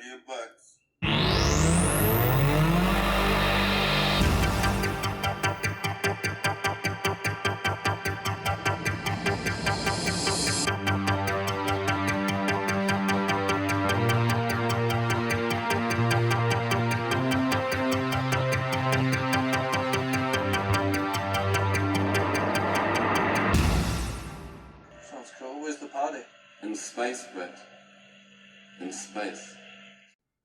under your butts. Sounds cool. Where's the party? In space, Brett. In space.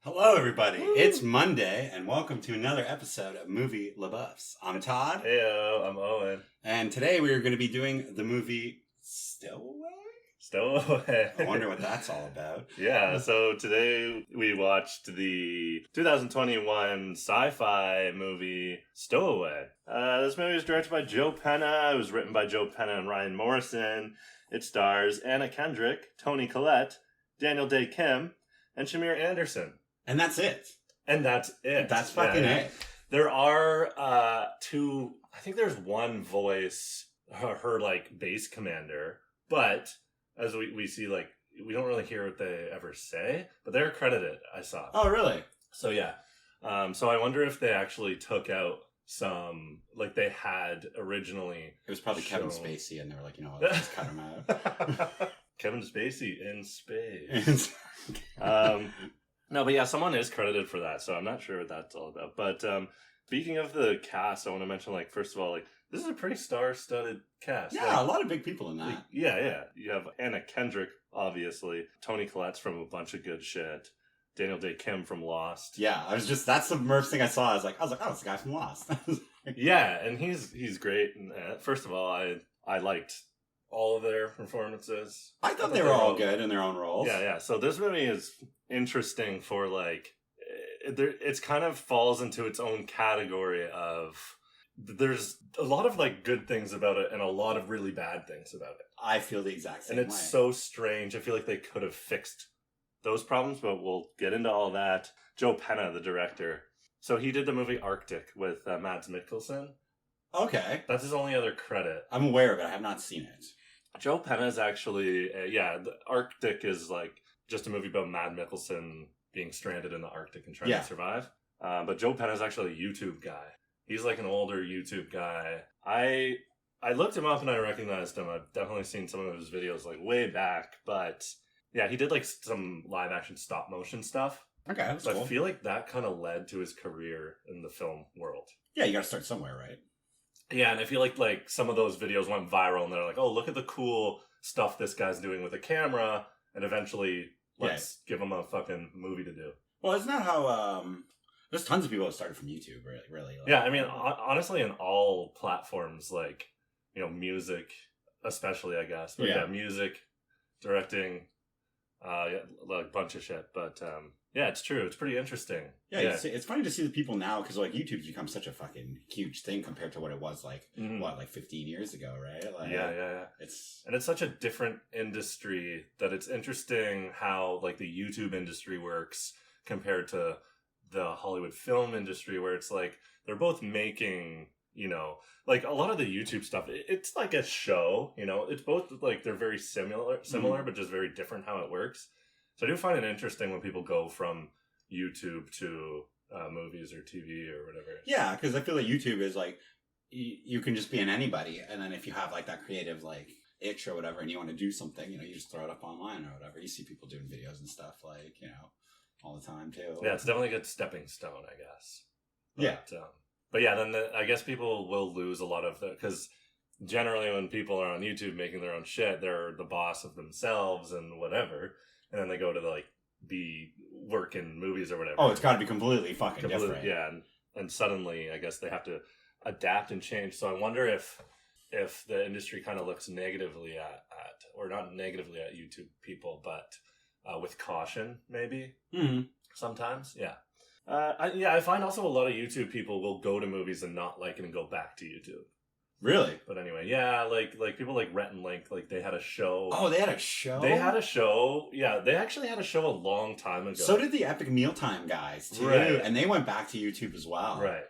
Hello, everybody. It's Monday, and welcome to another episode of Movie LaBuffs. I'm Todd. Heyo, I'm Owen. And today we are going to be doing the movie Stowaway? Stowaway. I wonder what that's all about. Yeah, so today we watched the 2021 sci-fi movie Stowaway. This movie was directed by Joe Penna. It was written by Joe Penna and Ryan Morrison. It stars Anna Kendrick, Toni Collette, Daniel Dae Kim, and Shamier Anderson. And that's it. And that's it. That's fucking it. There are two, I think there's one voice, her like base commander, but as we see, like, we don't really hear what they ever say, but they're credited, I saw. Oh, really? So yeah. So I wonder if they actually took out some, like they had originally. It was probably Kevin Spacey, and they were like, you know what, let's just cut him out. Kevin Spacey in space. No, but yeah, someone is credited for that, so I'm not sure what that's all about. But speaking of the cast, I want to mention, like, first of all, like, this is a pretty star-studded cast. Yeah, like, a lot of big people in that. Like, yeah. You have Anna Kendrick, obviously. Toni Collette's from a bunch of good shit. Daniel Dae Kim from Lost. Yeah, that's the first thing I saw. I was like, oh, it's the guy from Lost. Yeah, and he's great. And, first of all, I liked all of their performances. I thought they were all good in their own roles. Yeah. So this movie is interesting for, like, it's kind of falls into its own category of, there's a lot of, like, good things about it and a lot of really bad things about it. I feel the exact same way. And it's so strange. I feel like they could have fixed those problems, but we'll get into all that. Joe Penna, the director. So he did the movie Arctic with Mads Mikkelsen. Okay. That's his only other credit. I'm aware of it. I have not seen it. Joe Penna is actually, the Arctic is, like, just a movie about Mads Mikkelsen being stranded in the Arctic and trying to survive. But Joe Penna is actually a YouTube guy. He's like an older YouTube guy. I looked him up and I recognized him. I've definitely seen some of his videos, like, way back. But yeah, he did, like, some live action stop motion stuff. Okay, that's so cool. I feel like that kind of led to his career in the film world. Yeah, you gotta start somewhere, right? Yeah, and I feel like some of those videos went viral and they're like, oh, look at the cool stuff this guy's doing with a camera, and eventually let's give him a fucking movie to do. Well, isn't that how, there's tons of people that started from YouTube, really. Like, yeah, I mean, honestly, in all platforms, like, you know, music, especially, I guess. But yeah music, directing, like, a bunch of shit. But, yeah, it's true. It's pretty interesting. Yeah. It's funny to see the people now, because, like, YouTube's become such a fucking huge thing compared to what it was, like, 15 years ago, right? Like, yeah. And it's such a different industry that it's interesting how, like, the YouTube industry works compared to the Hollywood film industry, where it's like they're both making, you know, like, a lot of the YouTube stuff, it's like a show, you know, it's both, like, they're very similar, but just very different how it works. So I do find it interesting when people go from YouTube to movies or TV or whatever. Yeah, because I feel like YouTube is like, you can just be an anybody, and then if you have, like, that creative, like, itch or whatever, and you want to do something, you know, you just throw it up online or whatever. You see people doing videos and stuff, like, you know, all the time too. Yeah, it's definitely a good stepping stone, I guess. But, but yeah, then I guess people will lose a lot of the, because generally when people are on YouTube making their own shit, they're the boss of themselves and whatever. And then they go to, like, be work in movies or whatever. Oh, it's got to be completely fucking different. Yeah, and suddenly, I guess they have to adapt and change. So I wonder if the industry kind of looks negatively at, or not negatively at YouTube people, but with caution, maybe. Mm-hmm. Sometimes, yeah. I find also a lot of YouTube people will go to movies and not like it and go back to YouTube. Really? But anyway, yeah, like people like Rhett and Link, like, they had a show. Oh, they had a show? They had a show. Yeah, they actually had a show a long time ago. So did the Epic Mealtime guys, too. Right. And they went back to YouTube as well. Right.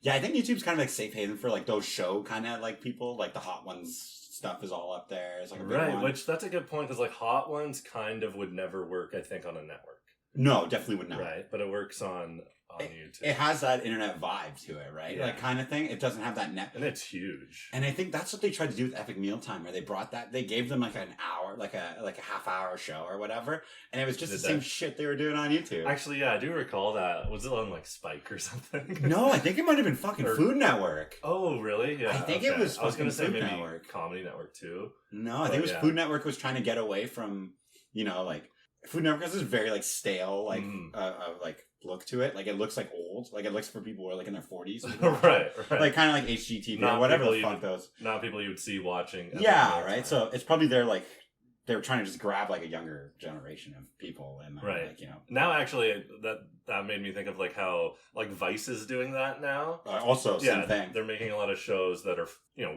Yeah, I think YouTube's kind of like safe haven for, like, those show kind of, like, people. Like, the Hot Ones stuff is all up there. It's like a big one. Which, that's a good point, because, like, Hot Ones kind of would never work, I think, on a network. No, definitely would not. Right, but it works on YouTube. It has that internet vibe to it, right? Yeah. Like kind of thing. It doesn't have that net. And it's huge. And I think that's what they tried to do with Epic Mealtime, where they brought that, they gave them like an hour, like a half-hour show or whatever, and it was just the same shit they were doing on YouTube. Actually, yeah, I do recall that. Was it on like Spike or something? No, I think it might have been fucking Food Network. Oh, really? Yeah. I think it was I was going to say Food maybe Network. Comedy Network too. No, I think it was Food Network was trying to get away from, like Food Network has this very like stale like look to it. Like it looks like old. Like it looks for people who are like in their 40s. right. Like kind of like HGTV or whatever the fuck those. Not people you would see watching. Yeah, right. So it's probably they were trying to just grab like a younger generation of people and right. like, Now actually that made me think of like how like Vice is doing that now. Also same thing. They're making a lot of shows that are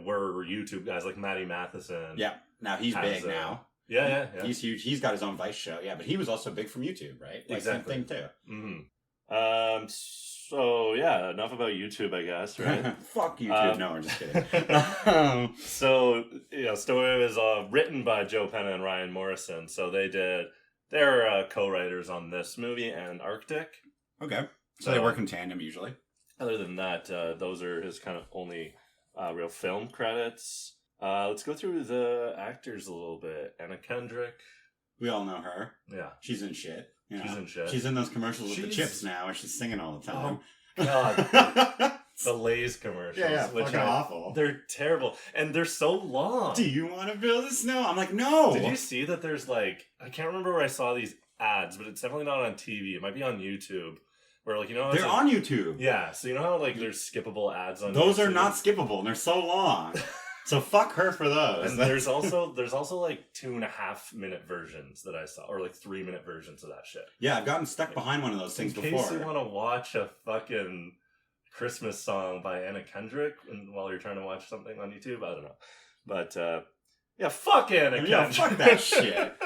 were YouTube guys like Matty Matheson. Yeah. Now he's big now. Yeah. He's huge. He's got his own Vice show. Yeah, but he was also big from YouTube, right? Like, exactly. Same thing too. Mm-hmm. So yeah, enough about YouTube, I guess, right? Fuck YouTube. No, I'm just kidding. So Stowaway was written by Joe Penna and Ryan Morrison. So they're co-writers on this movie and Arctic. Okay. So they work in tandem usually. Other than that, those are his kind of only real film credits. Let's go through the actors a little bit. Anna Kendrick. We all know her. Yeah. She's in shit. She's in shit. She's in those commercials with the chips now where she's singing all the time. Oh, God. The Lay's commercials. Yeah, which fucking awful. They're terrible. And they're so long. Do you want to build a snow? I'm like, no. Did you see that there's like, I can't remember where I saw these ads, but it's definitely not on TV. It might be on YouTube. Where like, they're on YouTube. Yeah. So you know how like there's skippable ads on those YouTube? Are not skippable and they're so long. So fuck her for those. And there's also like 2.5-minute versions that I saw, or like 3-minute versions of that shit. Yeah, I've gotten stuck behind one of those things before. In case you want to watch a fucking Christmas song by Anna Kendrick while you're trying to watch something on YouTube, I don't know. But yeah, fuck Anna Kendrick. Yeah, fuck that shit.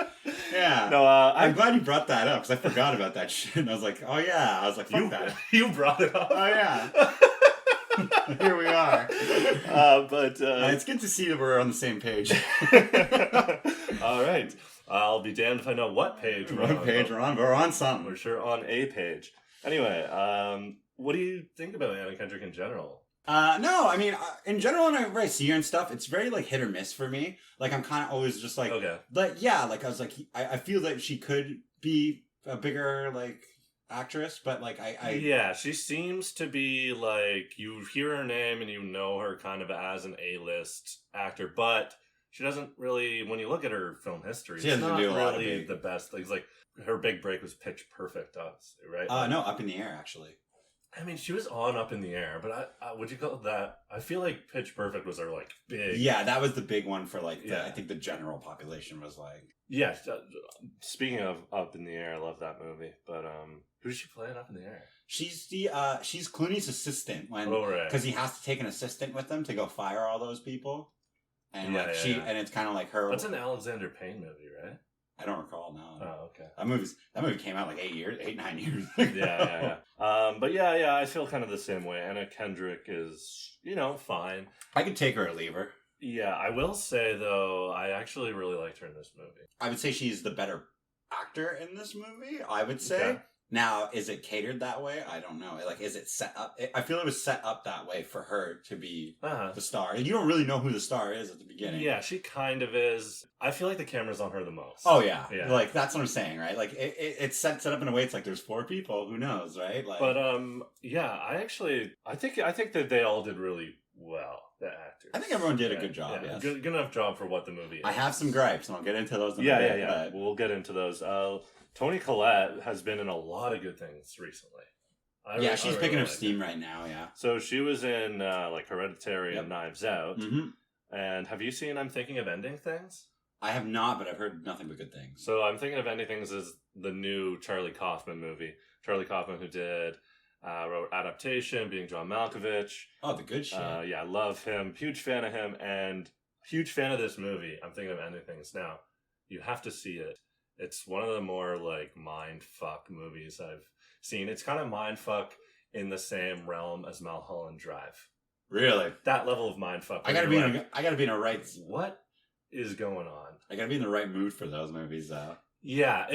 Yeah. No, I'm glad you brought that up because I forgot about that shit. And I was like, oh yeah. I was like, fuck that. You brought it up. Oh yeah. Here we are. But it's good to see that we're on the same page. All right. I'll be damned if I know what page we're on. What page we're on. We're on something. We're sure on a page. Anyway, what do you think about Anna Kendrick in general? No, I mean, in general, when I see her and stuff, it's very, like, hit or miss for me. Like, I'm kind of always just, like... Okay. But, yeah, like, I was like... I feel that she could be a bigger, like... actress, but like yeah, she seems to be like you hear her name and you know her kind of as an A-list actor, but she doesn't really, when you look at her film history, it's not really the best things. Like her big break was Pitch Perfect, honestly, right? No, Up in the Air, actually. I mean, she was on Up in the Air, but I would you call that? I feel like Pitch Perfect was her like big. Yeah, that was the big one for like. I think the general population was like. Yeah. Speaking of Up in the Air, I love that movie. But who does she play in Up in the Air? She's she's Clooney's assistant because he has to take an assistant with him to go fire all those people, and and it's kind of like her. That's an Alexander Payne movie, right? I don't recall now. Oh, okay. That movie came out like 9 years. Yeah. But yeah, I feel kind of the same way. Anna Kendrick is, fine. I could take her or leave her. Yeah, I will say though, I actually really liked her in this movie. I would say she's the better actor in this movie. I would say. Okay. Now, is it catered that way? I don't know. Like, is it set up? I feel it was set up that way for her to be the star. You don't really know who the star is at the beginning. Yeah, she kind of is. I feel like the camera's on her the most. Oh, yeah. Like, that's what I'm saying, right? Like, it's set up in a way, it's like there's 4 people. Who knows, right? Like, but, yeah, I think that they all did really well, the actors. I think everyone did a good job, yeah. Yes. Good enough job for what the movie is. I have some gripes, and I'll get into those in a bit. Yeah. We'll get into those. Toni Collette has been in a lot of good things recently. She's picking up steam right now, yeah. So she was in like Hereditary and Knives Out. Mm-hmm. And have you seen I'm Thinking of Ending Things? I have not, but I've heard nothing but good things. So I'm Thinking of Ending Things is the new Charlie Kaufman movie. Charlie Kaufman who wrote Adaptation, being John Malkovich. Oh, the good shit. Yeah, I love him. Huge fan of him and huge fan of this movie. I'm Thinking of Ending Things. Now, you have to see it. It's one of the more like mindfuck movies I've seen. It's kind of mindfuck in the same realm as Mulholland Drive. Really? That level of mindfuck. I gotta be in a right. What is going on? I gotta be in the right mood for those movies, though. Yeah,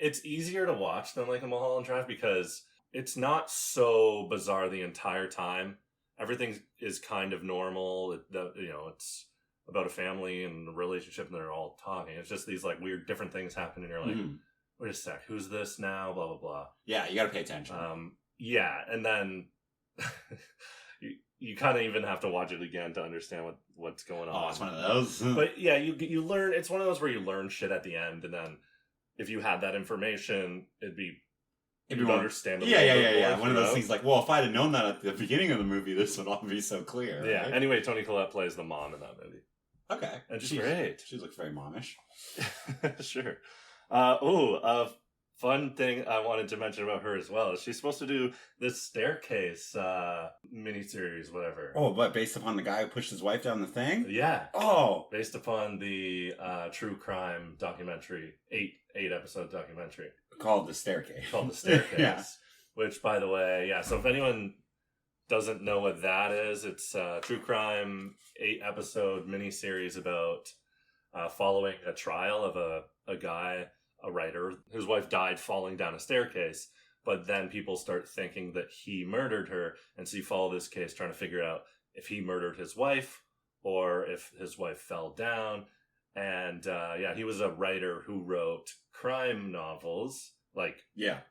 it's easier to watch than like a Mulholland Drive because it's not so bizarre the entire time. Everything is kind of normal. It's about a family and a relationship, and they're all talking. It's just these like weird different things happen, and you're like, wait a sec, who's this now? Blah blah blah. Yeah, you got to pay attention. Yeah, and then you kind of even have to watch it again to understand what's going on. Oh, it's one of those. But yeah, you learn. It's one of those where you learn shit at the end, and then if you had that information, you'd understand. Yeah. One of those things like, well, if I'd have known that at the beginning of the movie, this would all be so clear. Yeah. Right? Anyway, Toni Collette plays the mom in that movie. Okay, and she's great. She looks very momish. Sure. Fun thing I wanted to mention about her as well is she's supposed to do this staircase miniseries, whatever. Oh, but based upon the guy who pushed his wife down the thing? Yeah. Oh. Based upon the true crime documentary, 8-episode documentary. Called The Staircase. Yeah. Which, by the way, so if anyone doesn't know what that is, it's a true crime 8-episode miniseries about following a trial of a guy, a writer, whose wife died falling down a staircase, but then people start thinking that he murdered her, and so you follow this case trying to figure out if he murdered his wife or if his wife fell down. And he was a writer who wrote crime novels, like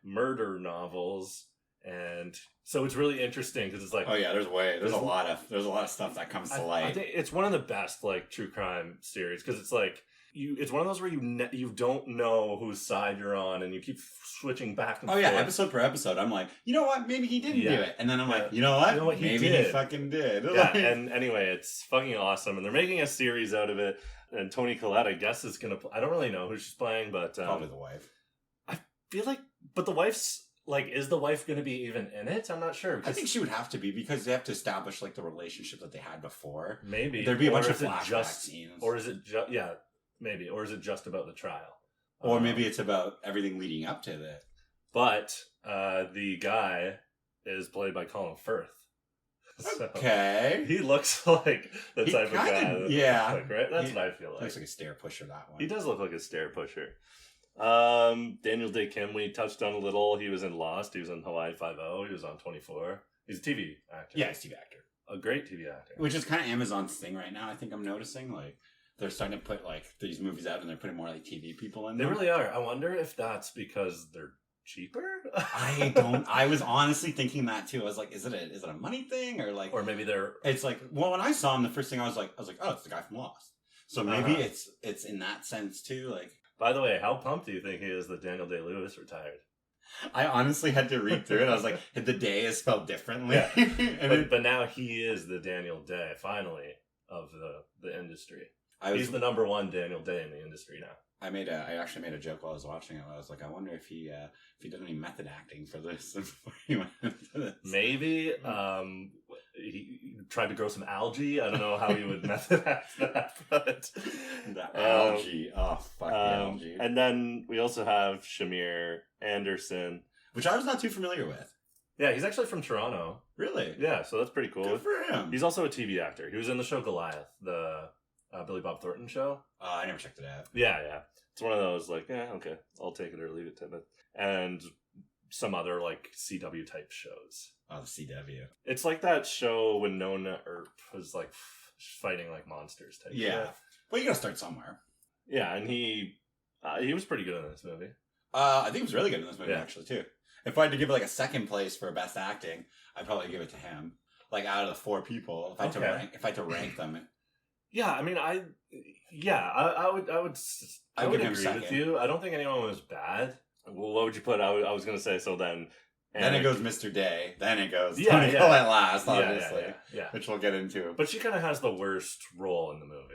murder novels, and so it's really interesting because it's like, oh yeah, there's a lot of stuff that comes to light. I think it's one of the best like true crime series because it's like it's one of those where you don't know whose side you're on, and you keep switching back and forth. Episode per episode, I'm like, you know what? Maybe he didn't do it, and then I'm like, you know what? Maybe he fucking did. Yeah, and anyway, it's fucking awesome, and they're making a series out of it. And Toni Collette, I guess, is gonna. I don't really know who she's playing, but probably the wife. I feel like, but the wife's like, is the wife going to be even in it? I'm not sure. I think she would have to be because they have to establish like the relationship that they had before. Maybe there'd be a bunch of flashback scenes, or is it just maybe, or is it just about the trial, or maybe it's about everything leading up to that. But the guy is played by Colin Firth. So okay, he looks like the type of guy. Right. That's what I feel like. Looks like a stair pusher. That one. He does look like a stair pusher. Daniel Dae Kim, we touched on a little. He was in Lost. He was in Hawaii Five-0. He was on 24. He's a TV actor. Yeah, he's a TV actor. A great TV actor. Which is kind of Amazon's thing right now. I think I'm noticing like they're starting to put like these movies out and they're putting more like TV people in them. They really are. I wonder if that's because they're cheaper. I was honestly thinking that too. I was like, is it a money thing or like, or maybe they're. It's like, well, when I saw him, the first thing I was like, oh, it's the guy from Lost. So maybe it's in that sense too. Like, by the way, how pumped do you think he is that Daniel Day-Lewis retired? I honestly had to read through it. I was like, the day is spelled differently. Yeah. but now he is the Daniel Day finally of the industry. He's the number one Daniel Day in the industry now. I actually made a joke while I was watching it. I was like, I wonder if he did any method acting for this before he went into this. Maybe he tried to grow some algae. I don't know how he would method act that, but the algae. Oh fuck the algae. And then we also have Shamier Anderson, which I was not too familiar with. Yeah, he's actually from Toronto. Really? Yeah, so that's pretty cool. Good for him. He's also a TV actor. He was in the show Goliath, the Billy Bob Thornton show. I never checked it out. Yeah. It's one of those, like, okay, I'll take it or leave it to it. And some other, like, CW type shows. Oh, the CW. It's like that show when Nona Earp was, like, fighting, like, monsters type shit. Well, you gotta start somewhere. Yeah, and he was pretty good in this movie. I think he was really good in this movie, actually, too. If I had to give it, like, a second place for best acting, I'd probably give it to him. Like, out of the 4 people, if I had to rank them. Yeah, I mean, I would agree with you. I don't think anyone was bad. Well, what would you put? I was going to say, so then... Then it goes Mr. Day. Then it goes Toni Collette last, obviously. Yeah. Which we'll get into. But she kind of has the worst role in the movie.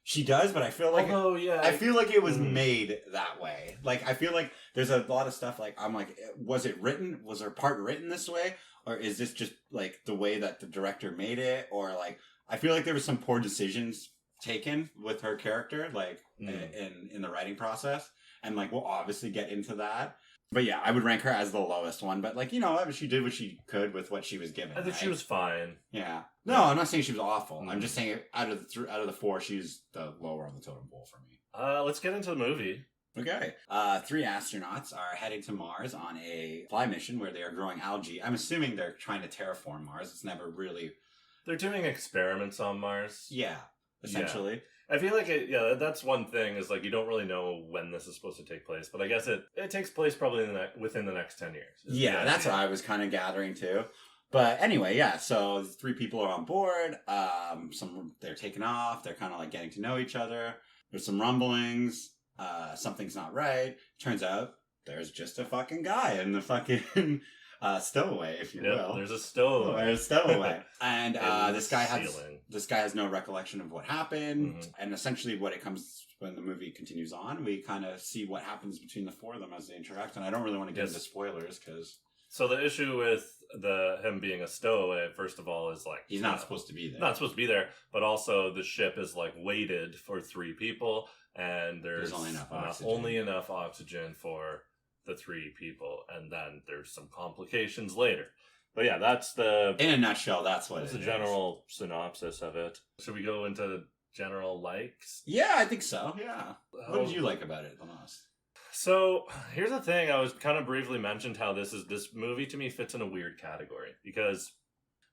She does, but I feel like... I feel like it was made that way. Like, I feel like there's a lot of stuff, like, I'm like, was it written? Was her part written this way? Or is this just, like, the way that the director made it? Or, like... I feel like there was some poor decisions taken with her character, like in the writing process, and like we'll obviously get into that. But yeah, I would rank her as the lowest one. But like, you know, she did what she could with what she was given. I think she was fine. Yeah. No, I'm not saying she was awful. I'm just saying out of the 4, she's the lower on the totem pole for me. Let's get into the movie. Okay. 3 astronauts are heading to Mars on a fly mission where they are growing algae. I'm assuming they're trying to terraform Mars. It's never really... They're doing experiments on Mars. Yeah, essentially. Yeah. I feel like that's one thing is like you don't really know when this is supposed to take place, but I guess it takes place probably within the next 10 years. Yeah, that's what I was kind of gathering too. But anyway, yeah, so 3 people are on board. They're taking off. They're kind of like getting to know each other. There's some rumblings. Something's not right. Turns out there's just a fucking guy in the fucking stowaway, if you will. There's a stowaway. There's a stowaway. And this guy has no recollection of what happened. Mm-hmm. And essentially when the movie continues on, we kind of see what happens between the 4 of them as they interact. And I don't really want to get into spoilers because... So the issue with him being a stowaway, first of all, is like... He's not supposed to be there. Not supposed to be there. But also the ship is like weighted for 3 people. And there's only enough oxygen for the 3 people. And then there's some complications later. But yeah, that's the... In a nutshell, that's what it is. That's the general synopsis of it. Should we go into general likes? Yeah, I think so. Yeah. What did you like about it the most? So, here's the thing. I was kind of briefly mentioned how this movie to me fits in a weird category. Because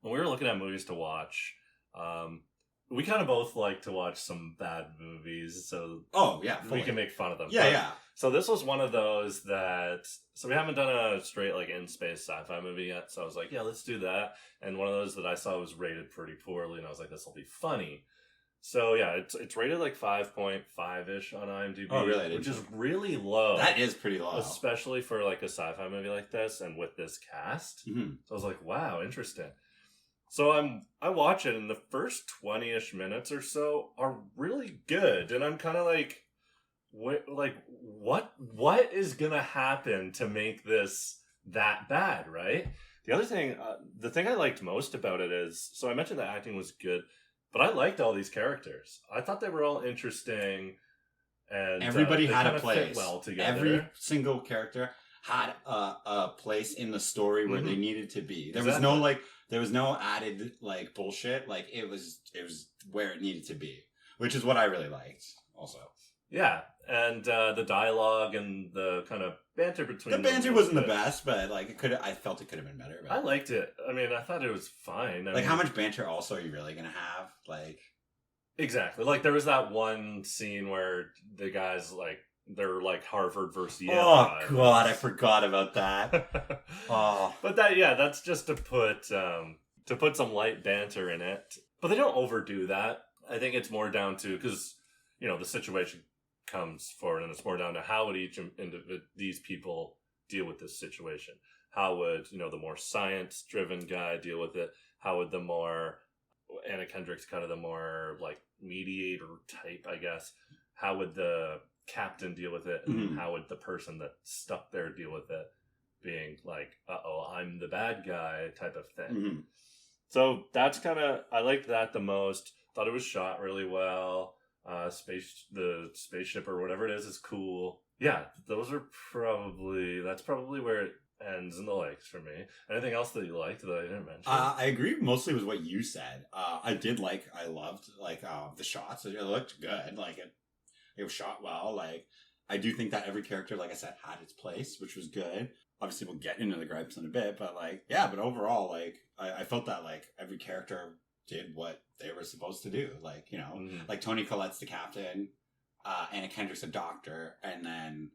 when we were looking at movies to watch, we kind of both like to watch some bad movies. So, we can make fun of them. Yeah. So this was one of those so we haven't done a straight like in-space sci-fi movie yet. So I was like, yeah, let's do that. And one of those that I saw was rated pretty poorly. And I was like, this will be funny. So yeah, it's rated like 5.5-ish on IMDb. Oh, really? Which is really low. That is pretty low. Especially for like a sci-fi movie like this and with this cast. Mm-hmm. So I was like, wow, interesting. So I watch it and the first 20-ish minutes or so are really good. And I'm kind of like, what is going to happen to make this that bad, right? The other thing, the thing I liked most about it is, so I mentioned the acting was good. But I liked all these characters. I thought they were all interesting, and everybody had a place. Fit well together. Every single character had a place in the story where they needed to be. There was no added like bullshit. Like it was where it needed to be, which is what I really liked. Also, yeah, and the dialogue and the kind of banter between the banter wasn't the best, but like I felt it could have been better. But I liked it. I mean, I thought it was fine. I mean, how much banter also are you really gonna have? Like, exactly. Like there was that one scene where the guys like they're like Harvard versus Yale. Oh God, I forgot about that. But that's just to put some light banter in it. But they don't overdo that. I think it's more down to because the situation comes forward, and it's more down to how would these people deal with this situation. How would the more science-driven guy deal with it? How would the more Anna Kendrick's kind of the more like mediator type, I guess? How would the captain deal with it? And how would the person that's stuck there deal with it? Being like, I'm the bad guy type of thing. Mm-hmm. So that's I liked that the most. Thought it was shot really well. The spaceship or whatever it is cool. Yeah, that's probably where it ends in the likes for me. Anything else that you liked that I didn't mention? I agree mostly with what you said. I loved the shots. It looked good. Like it was shot well. Like I do think that every character, like I said, had its place, which was good. Obviously we'll get into the gripes in a bit, but but overall, like I felt that like every character did what they were supposed to do. Like, like Toni Collette's the captain, Anna Kendrick's a doctor, and then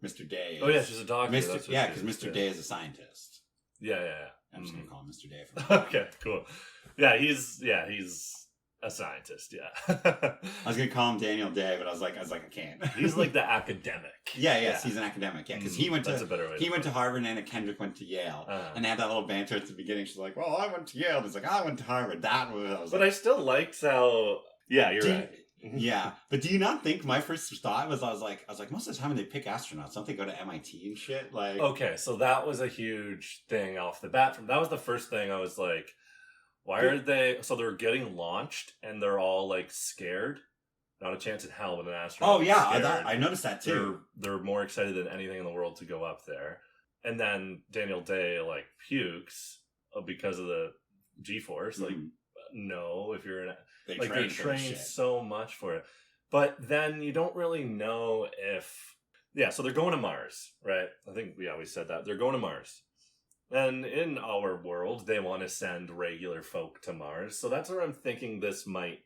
Mr. Dae is... Oh, yeah, she's a doctor. Because Mr. Dae is a scientist. Yeah. I'm just going to call him Mr. Dae. Okay, cool. Yeah, he's a scientist, yeah. I was going to call him Daniel Day, but I was like, I can't. He's like the academic. Yes, he's an academic. Yeah, because he went to Harvard and Anna Kendrick went to Yale. And they had that little banter at the beginning. She's like, well, I went to Yale. He's like, I went to Harvard. I still liked how... Yeah, you're right. Yeah, but do you not think my first thought was I was like most of the time when they pick astronauts, don't they go to MIT and shit? Like, okay, so that was a huge thing off the bat. That was the first thing I was like, why are they? So they're getting launched and they're all like scared. Not a chance in hell with an astronaut. Oh yeah, I noticed that too. They're more excited than anything in the world to go up there. And then Daniel Day like pukes because of the G-force. Like, no, if you're they're trained so much for it. But then you don't really know if... Yeah, so they're going to Mars, right? I think, we said that. They're going to Mars. And in our world, they want to send regular folk to Mars. So that's where I'm thinking this might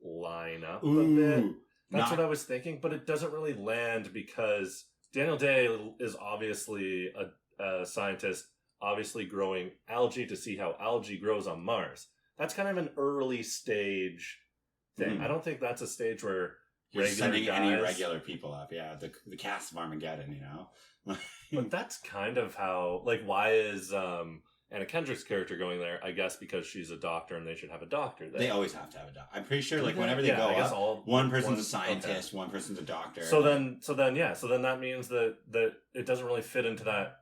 line up a bit. That's what I was thinking, but it doesn't really land because Daniel Day is obviously a scientist, obviously growing algae to see how algae grows on Mars. That's kind of an early stage thing. I don't think that's a stage where you're sending any regular people up. Yeah, the cast of Armageddon, you know. But that's kind of how, like, why is Anna Kendrick's character going there? I guess because she's a doctor and they should have a doctor there. They always have to have a doctor. I'm pretty sure, like, whenever they go up, one person's a scientist, one person's a doctor. So then that means that it doesn't really fit into that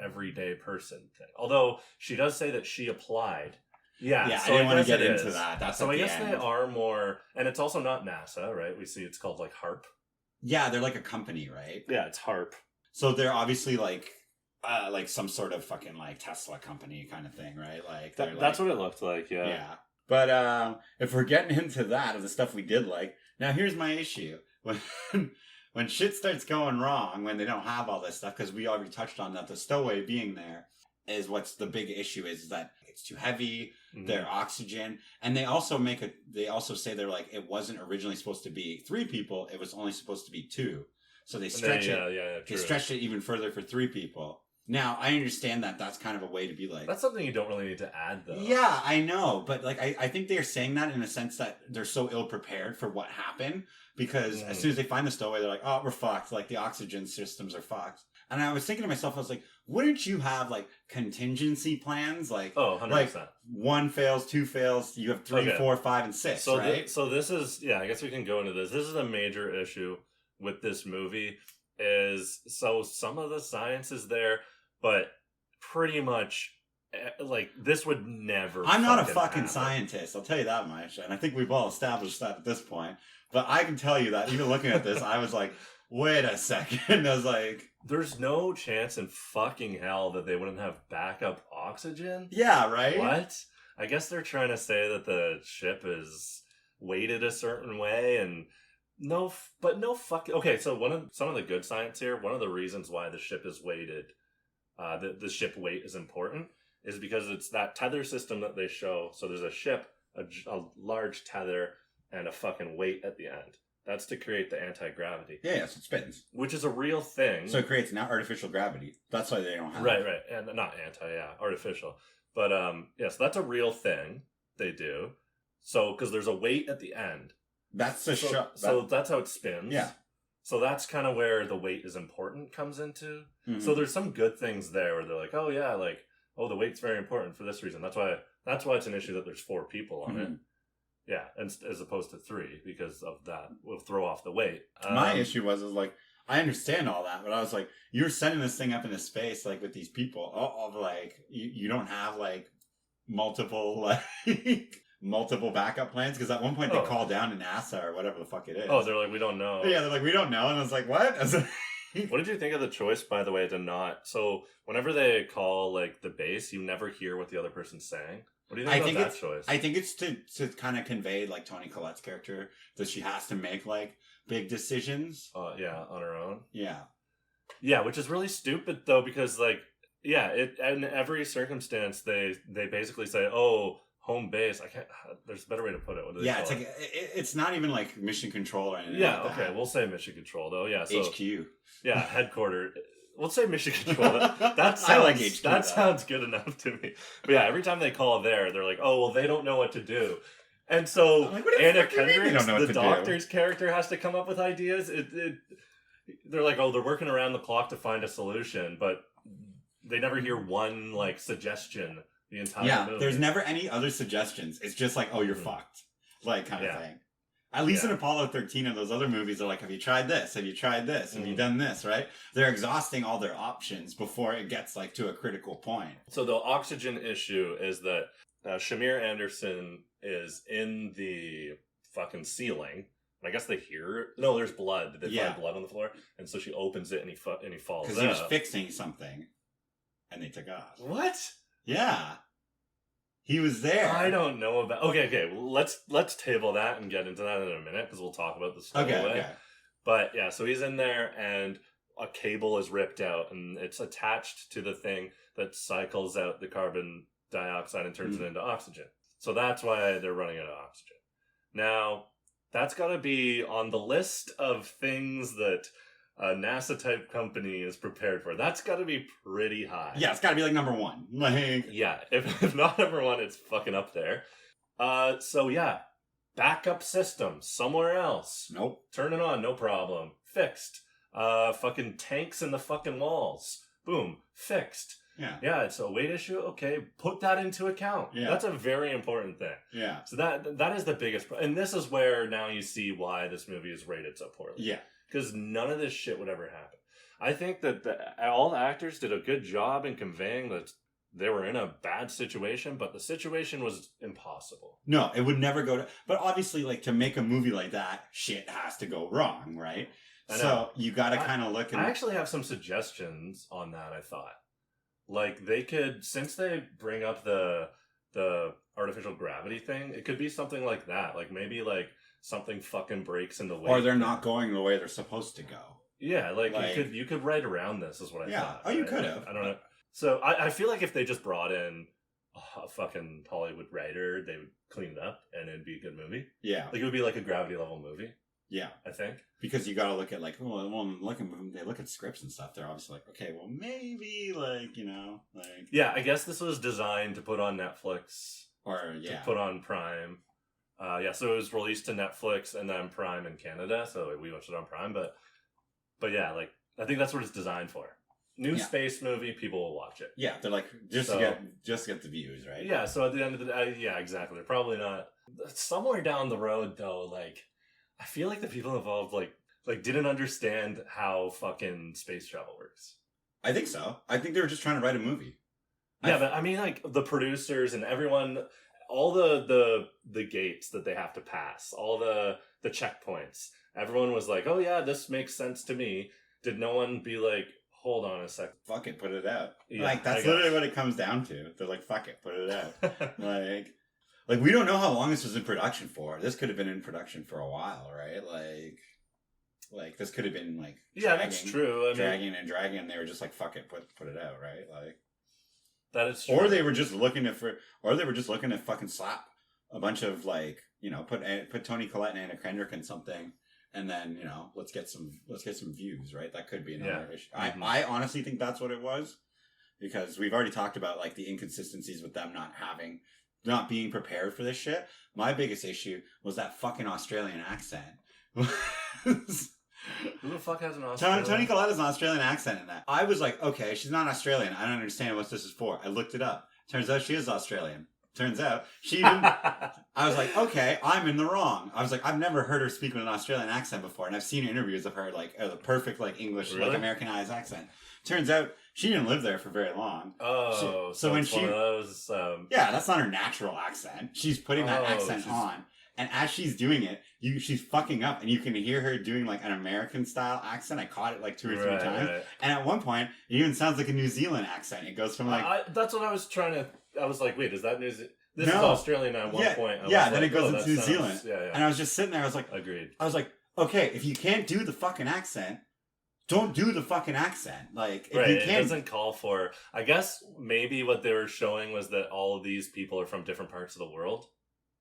everyday person thing. Although she does say that she applied. Yeah, so I didn't want to get into that. That's so I guess they are more, and it's also not NASA, right? We see it's called like HARP. Yeah, they're like a company, right? Yeah, it's HARP. So they're obviously like some sort of fucking like Tesla company kind of thing, right? Like that's what it looked like. Yeah. Yeah. But if we're getting into that of the stuff we did like, now here's my issue when shit starts going wrong, when they don't have all this stuff, because we already touched on that the Stowaway being there is what's the big issue is that it's too heavy, their oxygen, and they also say they're like, it wasn't originally supposed to be 3 people, it was only supposed to be 2. So they stretch they stretched it even further for 3 people. Now, I understand that that's kind of a way to be like... That's something you don't really need to add, though. Yeah, I know, but like I think they're saying that in a sense that they're so ill-prepared for what happened, because as soon as they find the Stowaway, they're like, oh, we're fucked, like the oxygen systems are fucked. And I was thinking to myself, I was like, wouldn't you have like contingency plans? Like, 100%. Like 1 fails, 2 fails, you have 3, 4, 5, and 6, so right? So this is, I guess we can go into this. This is a major issue with this movie is, so some of the science is there, but pretty much, like, this would never I'm not a fucking happen. scientist, I'll tell you that much. And I think we've all established that at this point. But I can tell you that, even looking at this, I was like, wait a second. I was like... There's no chance in fucking hell that they wouldn't have backup oxygen? Yeah, right? What? I guess they're trying to say that the ship is weighted a certain way, and no fucking... Okay, so some of the good science here, one of the reasons why the ship is weighted, the ship weight is important, is because it's that tether system that they show. So there's a ship, a large tether, and a fucking weight at the end. That's to create the anti-gravity. Yeah, so it spins. Which is a real thing. So it creates now artificial gravity. That's why they don't have Right. And not artificial. But, so that's a real thing they do. So, because there's a weight at the end. That's the shot. So that's how it spins. Yeah. So that's kind of where the weight is important comes into. Mm-hmm. So there's some good things there where they're like, oh yeah, like, oh, the weight's very important for this reason. That's why it's an issue that there's 4 people on it. Yeah, and as opposed to 3, because of that, we'll throw off the weight. My issue was like, I understand all that, but I was like, you're sending this thing up into space, like, with these people. Like, you don't have, like, multiple backup plans? Because at one point they call down to NASA or whatever the fuck it is. Oh, they're like, we don't know. Yeah, they're like, we don't know. And I was like, what? What did you think of the choice, by the way, to not... So, whenever they call, like, the base, you never hear what the other person's saying. What do you think about that choice? I think it's to kind of convey, like, Toni Collette's character, that she has to make, like, big decisions. On her own? Yeah. Yeah, which is really stupid, though, because, like, in every circumstance, they basically say, oh, home base. I can't... There's a better way to put it. What do they call it's like... It's not even, like, mission control or anything like that. We'll say mission control, though. Yeah, so... HQ. Yeah, headquarters... We'll say mission control. That sounds, I like HQ. That sounds good enough to me. But yeah, every time they call there, they're like, "Oh, well, they don't know what to do." And so like, Anna Kendrick, the doctor's character, has to come up with ideas. They're like, "Oh, they're working around the clock to find a solution," but they never hear one like suggestion the entire movie. There's never any other suggestions. It's just like, "Oh, you're fucked," like kind of thing. At least in Apollo 13 and those other movies, they're like, have you tried this? Have you tried this? Have you done this? Right? They're exhausting all their options before it gets like to a critical point. So the oxygen issue is that Shamier Anderson is in the fucking ceiling. I guess they hear... No, there's blood. They find blood on the floor. And so she opens it and he falls because he was fixing something. And they took off. What? Yeah. He was there. I don't know about... Okay, well, let's table that and get into that in a minute, because we'll talk about the Stowaway. Okay. But yeah, so he's in there, and a cable is ripped out, and it's attached to the thing that cycles out the carbon dioxide and turns it into oxygen. So that's why they're running out of oxygen. Now, that's got to be on the list of things that a NASA-type company is prepared for. That's got to be pretty high. Yeah, it's got to be like number one. Like, yeah, if not number one, it's fucking up there. So yeah, backup system somewhere else. Nope. Turn it on, no problem. Fixed. Fucking tanks in the fucking walls. Boom. Fixed. Yeah. Yeah, it's a weight issue. Okay, put that into account. Yeah. That's a very important thing. Yeah. So that is the biggest and this is where now you see why this movie is rated so poorly. Yeah. Because none of this shit would ever happen. I think that all the actors did a good job in conveying that they were in a bad situation, but the situation was impossible. No, it would never go to... But obviously, like, to make a movie like that, shit has to go wrong, right? So you got to kind of look at... I actually have some suggestions on that, I thought. Like, they could... Since they bring up the artificial gravity thing, it could be something like that. Like, maybe, like, something fucking breaks in the way. Or they're not going the way they're supposed to go. Yeah, like you could write around this, is what I thought. Oh, you right? could have. I don't know. So I feel like if they just brought in a fucking Hollywood writer, they would clean it up and it'd be a good movie. Yeah. Like, it would be like a Gravity level movie. Yeah. I think. Because you got to look at, like, they look at scripts and stuff. They're obviously like, okay, well, maybe, like, you know, like... Yeah, I guess this was designed to put on Netflix. Or, yeah. To put on Prime. Yeah, so it was released to Netflix and then Prime in Canada, so we watched it on Prime, but yeah, like, I think that's what it's designed for. New space movie, people will watch it. Yeah, they're like, just to get the views, right? Yeah, so at the end of the day, yeah, exactly. They're probably not... Somewhere down the road, though, like, I feel like the people involved, like didn't understand how fucking space travel works. I think so. I think they were just trying to write a movie. Yeah, but I mean, like, the producers and everyone... All the gates that they have to pass, all the checkpoints. Everyone was like, "Oh yeah, this makes sense to me." Did no one be like, "Hold on a sec, fuck it, put it out"? Yeah, like that's literally what it comes down to. They're like, "Fuck it, put it out." like we don't know how long this was in production for. This could have been in production for a while, right? Like this could have been like that's true. Dragging, and they were just like, "Fuck it, put it out," right? Like. That is true. Or they were just looking to fucking slap a bunch of, like, you know, put Toni Collette and Anna Kendrick in something, and then, you know, let's get some views, right? That could be another issue. Mm-hmm. I honestly think that's what it was, because we've already talked about, like, the inconsistencies with them not being prepared for this shit. My biggest issue was that fucking Australian accent. Who the fuck has an Australian? Toni Collette has an Australian accent in that. I was like, okay, she's not Australian. I don't understand what this is for. I looked it up. Turns out she is Australian. Turns out she even... I was like, okay, I'm in the wrong. I was like, I've never heard her speak with an Australian accent before, and I've seen interviews of her, like, the perfect, like, English, like, Americanized accent. Turns out she didn't live there for very long. Oh, so when she... One of those, Yeah, that's not her natural accent. She's putting that accent on. And as she's doing it, she's fucking up, and you can hear her doing, like, an American-style accent. I caught it, like, 2 or 3 times. Right. And at one point, it even sounds like a New Zealand accent. It goes from, like... that's what I was trying to... I was like, wait, is that New Zealand? This is Australian at one point. Then it goes into New Zealand. Yeah. And I was just sitting there, I was like... Agreed. I was like, okay, if you can't do the fucking accent, don't do the fucking accent. Like, if you can't... It doesn't call for... I guess maybe what they were showing was that all of these people are from different parts of the world.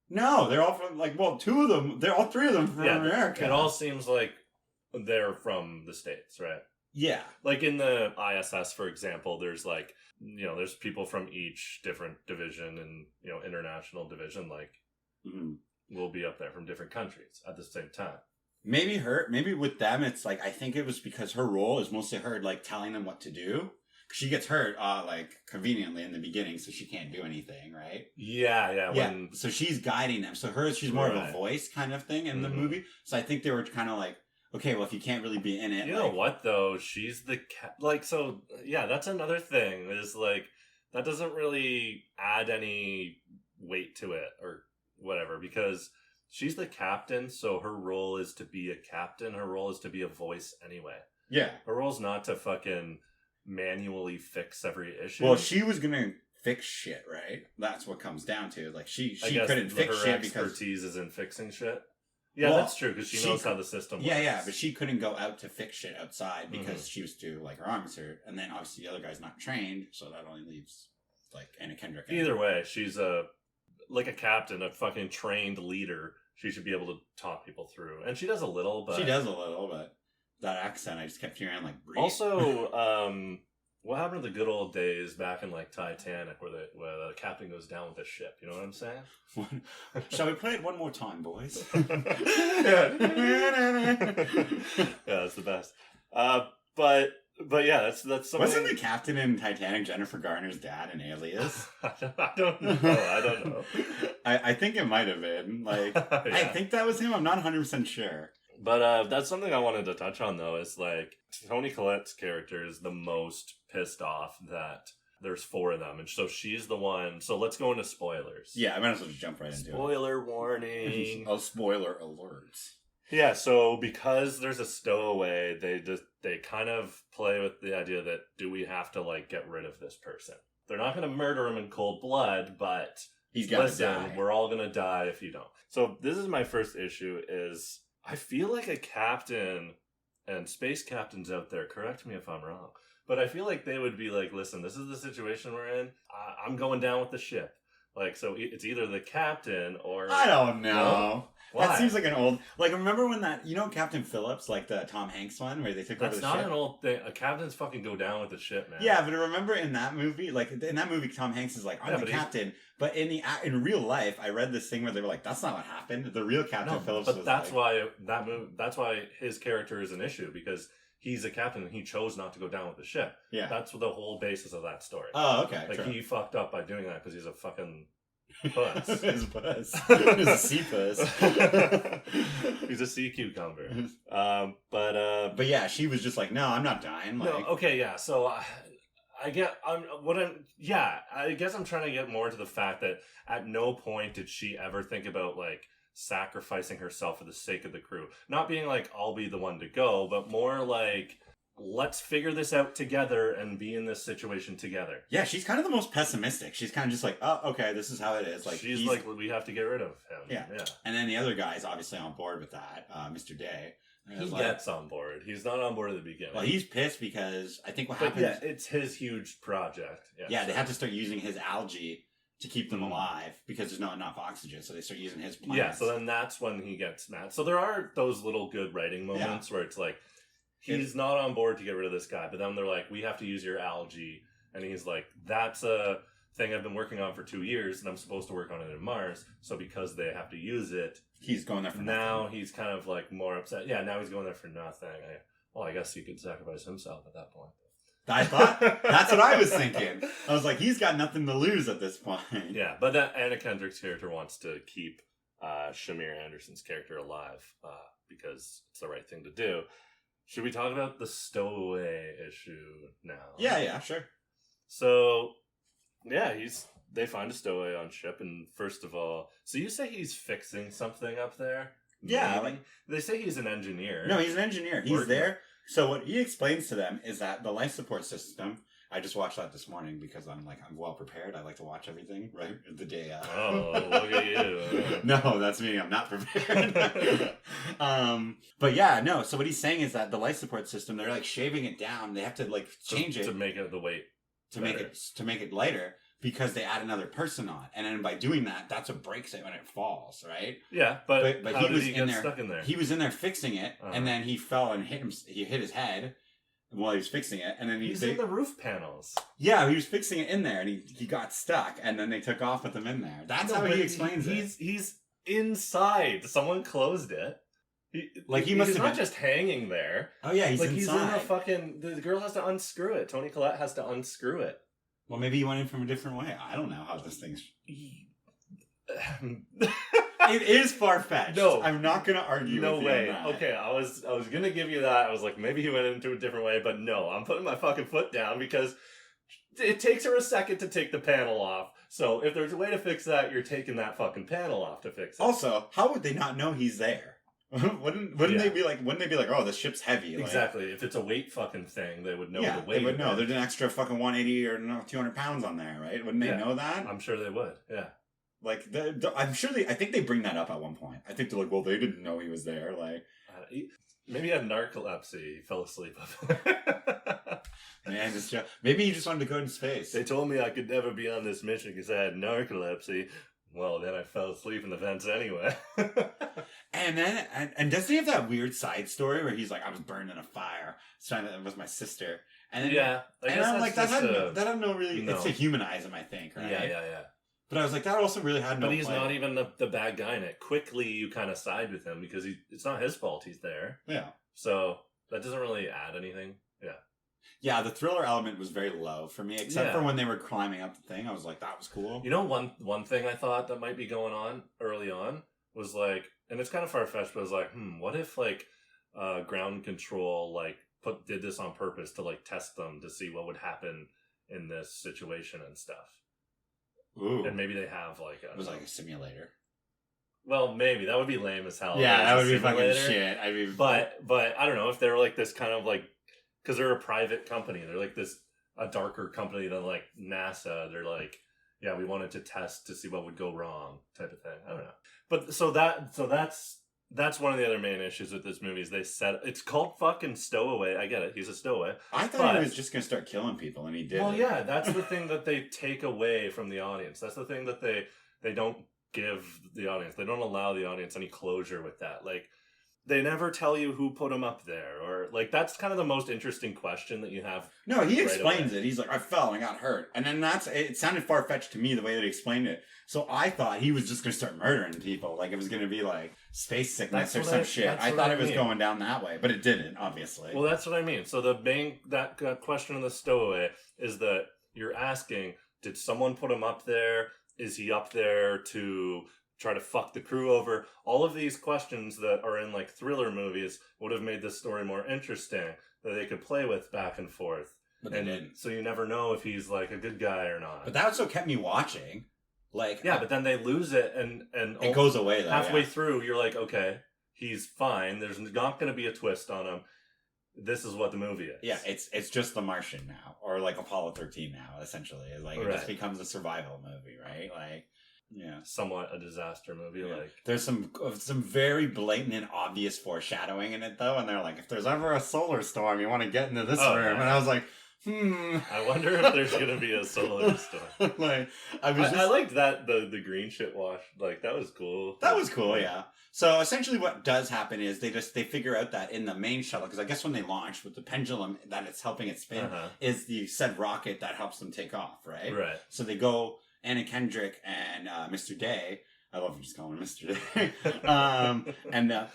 No, they're all from, like, well, 2 of them, they're all 3 of them from America. It all seems like they're from the States, right? Yeah. Like in the ISS, for example, there's like, you know, there's people from each different division and, you know, international division, like, will be up there from different countries at the same time. Maybe with them, it's like, I think it was because her role is mostly her, like, telling them what to do. She gets hurt, like, conveniently in the beginning, so she can't do anything, right? Yeah. So she's guiding them. So she's more of a voice kind of thing in the movie. So I think they were kind of like, okay, well, if you can't really be in it... You know what, though? She's the... so, yeah, that's another thing, is, like, that doesn't really add any weight to it, or whatever, because she's the captain, so her role is to be a captain. Her role is to be a voice anyway. Yeah. Her role's not to fucking... manually fix every issue. Well, she was gonna fix shit, right? That's what comes down to. Like she I guess couldn't fix her shit because expertise is in fixing shit. Yeah, Well, that's true because she knows how the system works. yeah, but she couldn't go out to fix shit outside because she was too like her arm was hurt, and then obviously the other guy's not trained, so that only leaves like Anna Kendrick. Either way, she's a captain, a fucking trained leader. She should be able to talk people through, and she does a little. But she does a little, but that accent I just kept hearing like. Breathe. Also, what happened to the good old days back in like Titanic, where the captain goes down with the ship? You know what I'm saying? Shall we play it one more time, boys? Yeah, that's the best. But yeah, that's something. Wasn't the captain in Titanic Jennifer Garner's dad in Alias? I don't know. I think it might have been. Like, Yeah. I think that was him. I'm not 100% sure. But that's something I wanted to touch on, though, is like Toni Collette's character is the most pissed off that there's 4 of them. And so she's the one. So let's go into spoilers. Yeah, I might as well just jump right into it. Spoiler warning. Oh, spoiler alert. Yeah, so because there's a stowaway, they kind of play with the idea that do we have to like get rid of this person? They're not going to murder him in cold blood, but he's got to die. We're all going to die if you don't. So this is my first issue is I feel like a captain and space captains out there, correct me if I'm wrong, but I feel like they would be like, listen, this is the situation we're in. I'm going down with the ship. Like, so it's either the captain or... I don't know. Why? That seems like an old... Like, remember when that... You know Captain Phillips, like the Tom Hanks one, where they took over the ship? That's not an old thing. A captain's fucking go down with the ship, man. Yeah, but remember in that movie, like, in that movie, Tom Hanks is like, I'm the captain. But in real life, I read this thing where they were like, that's not what happened. The real Captain Phillips was that's why that's why his character is an issue, because he's a captain and he chose not to go down with the ship. Yeah. That's the whole basis of that story. Oh, okay. Like, true. he fucked up by doing that because he's a fucking puss. He's a puss. He's a sea puss. He's a sea cucumber. But yeah, she was just like, no, I'm not dying. Like, no, okay, yeah. So I guess I'm trying to get more to the fact that at no point did she ever think about like sacrificing herself for the sake of the crew. Not being like, I'll be the one to go, but more like, let's figure this out together and be in this situation together. Yeah, she's kind of the most pessimistic. She's kind of just like, oh, okay, this is how it is. Like, she's like, we have to get rid of him. Yeah. And then the other guy's obviously on board with that, Mr. Dae. He gets on board. He's not on board at the beginning. Well, he's pissed because I think what happens... Yeah, it's his huge project. Yeah, they have to start using his algae to keep them alive because there's not enough oxygen, so they start using his plants. Yeah, so then that's when he gets mad. So there are those little good writing moments where it's like, he's not on board to get rid of this guy, but then they're like, we have to use your algae. And he's like, that's a thing I've been working on for 2 years, and I'm supposed to work on it in Mars. So because they have to use it, he's going there for now nothing. He's kind of like more upset. Yeah, now he's going there for nothing. I guess he could sacrifice himself at that point. I thought that's what I was thinking. I was like, he's got nothing to lose at this point. Yeah, but then Anna Kendrick's character wants to keep Shamier Anderson's character alive because it's the right thing to do. Should we talk about the stowaway issue now? Yeah, sure. So, yeah, they find a stowaway on ship, and first of all, so you say he's fixing something up there? Yeah, maybe? They say he's an engineer. No, he's an engineer. He's there. So what he explains to them is that the life support system. I just watched that this morning because I'm well prepared. I like to watch everything right the day out. Oh, look at you! No, that's me. I'm not prepared. But yeah, no. So what he's saying is that the life support system, they're like shaving it down. They have to like change it to make it the weight to make it lighter because they add another person on, and then by doing that, that's what breaks it when it falls, right? Yeah, but he was in there, stuck in there? He was in there fixing it, and then he fell and hit him. He hit his head while he was fixing it, and then he's in the roof panels. Yeah, he was fixing it in there, and he got stuck, and then they took off with him in there. That's how he explains it. He's inside. Someone closed it. He's not just hanging there. Oh yeah, he's inside. He's in the fucking. The girl has to unscrew it. Toni Collette has to unscrew it. Well, maybe he went in from a different way. I don't know how this thing's. It is far-fetched. No, I'm not going to argue. No with way. You on that. Okay, I was gonna give you that. I was like, maybe he went into a different way, but no, I'm putting my fucking foot down because it takes her a second to take the panel off. So if there's a way to fix that, you're taking that fucking panel off to fix it. Also, how would they not know he's there? Wouldn't Yeah. they be like? Wouldn't they be like, oh, this ship's heavy? Like, Exactly. If it's a weight fucking thing, they would know yeah, the weight. they would of know. it. There's an extra fucking 180 or 200 pounds on there, right? Wouldn't they Yeah. know that? I'm sure they would. Yeah. Like, I'm sure I think they bring that up at one point. I think they're like, well, they didn't know he was there. Like, Maybe he had narcolepsy. He fell asleep. man, maybe he just wanted to go into space. They told me I could never be on this mission because I had narcolepsy. Well, then I fell asleep in the vents anyway. And then, and does he have that weird side story where he's like, I was burned in a fire. It was my sister. And then, yeah. I and guess I'm like, that's that had no really, no. it's to humanize him, I think, right? Yeah. But I was like, that also really had no But he's play. not even the bad guy in it. Quickly, you kind of side with him because it's not his fault he's there. Yeah. So that doesn't really add anything. Yeah. Yeah, the thriller element was very low for me, except for when they were climbing up the thing. I was like, that was cool. You know, one thing I thought that might be going on early on was like, and it's kind of far-fetched, but I was like, what if like ground control like did this on purpose to like test them to see what would happen in this situation and stuff. Ooh. And maybe they have like It was like a simulator. Well, maybe that would be lame as hell. Yeah, that would be Simulator. fucking shit. I mean, But I don't know if they're like this kind of like, because they're a private company. They're like a darker company than like NASA. They're like, yeah, we wanted to test to see what would go wrong type of thing. I don't know. But so that's one of the other main issues with this movie is they said it's called fucking Stowaway. I get it. He's a stowaway. I thought he was just gonna start killing people, and he did. Well, yeah, that's the thing that they take away from the audience. That's the thing that they don't give the audience. They don't allow the audience any closure with that. Like, they never tell you who put him up there, or like that's kind of the most interesting question that you have. No, he right explains away. it. He's like, I fell and I got hurt, and then it sounded far fetched to me the way that he explained it. So I thought he was just gonna start murdering people, like it was gonna be like space sickness or some shit. I thought it was going down that way, but it didn't, obviously. Well, that's what I mean. So the main that question in the Stowaway is that you're asking: did someone put him up there? Is he up there to try to fuck the crew over? All of these questions that are in like thriller movies would have made this story more interesting that they could play with back and forth. But they didn't. So you never know if he's like a good guy or not. But that's what kept me watching. Like, yeah, but then they lose it and it goes away though. Halfway through, you're like, okay, he's fine. There's not going to be a twist on him. This is what the movie is. Yeah, it's just The Martian now, or like Apollo 13 now, essentially. Like it just becomes a survival movie, right? Like, yeah, somewhat a disaster movie. Yeah. Like, there's some very blatant and obvious foreshadowing in it though, and they're like, if there's ever a solar storm, you want to get into this room, yeah. and I was like, I wonder if there's gonna be a solar storm. Like, I liked that the green shit wash. Like, that was cool. That was cool, yeah. So essentially, what does happen is they figure out that in the main shuttle, because I guess when they launch with the pendulum that it's helping it spin is the said rocket that helps them take off, right? Right. So they go, Anna Kendrick and Mr. Dae. I love just calling him Mr. Dae. And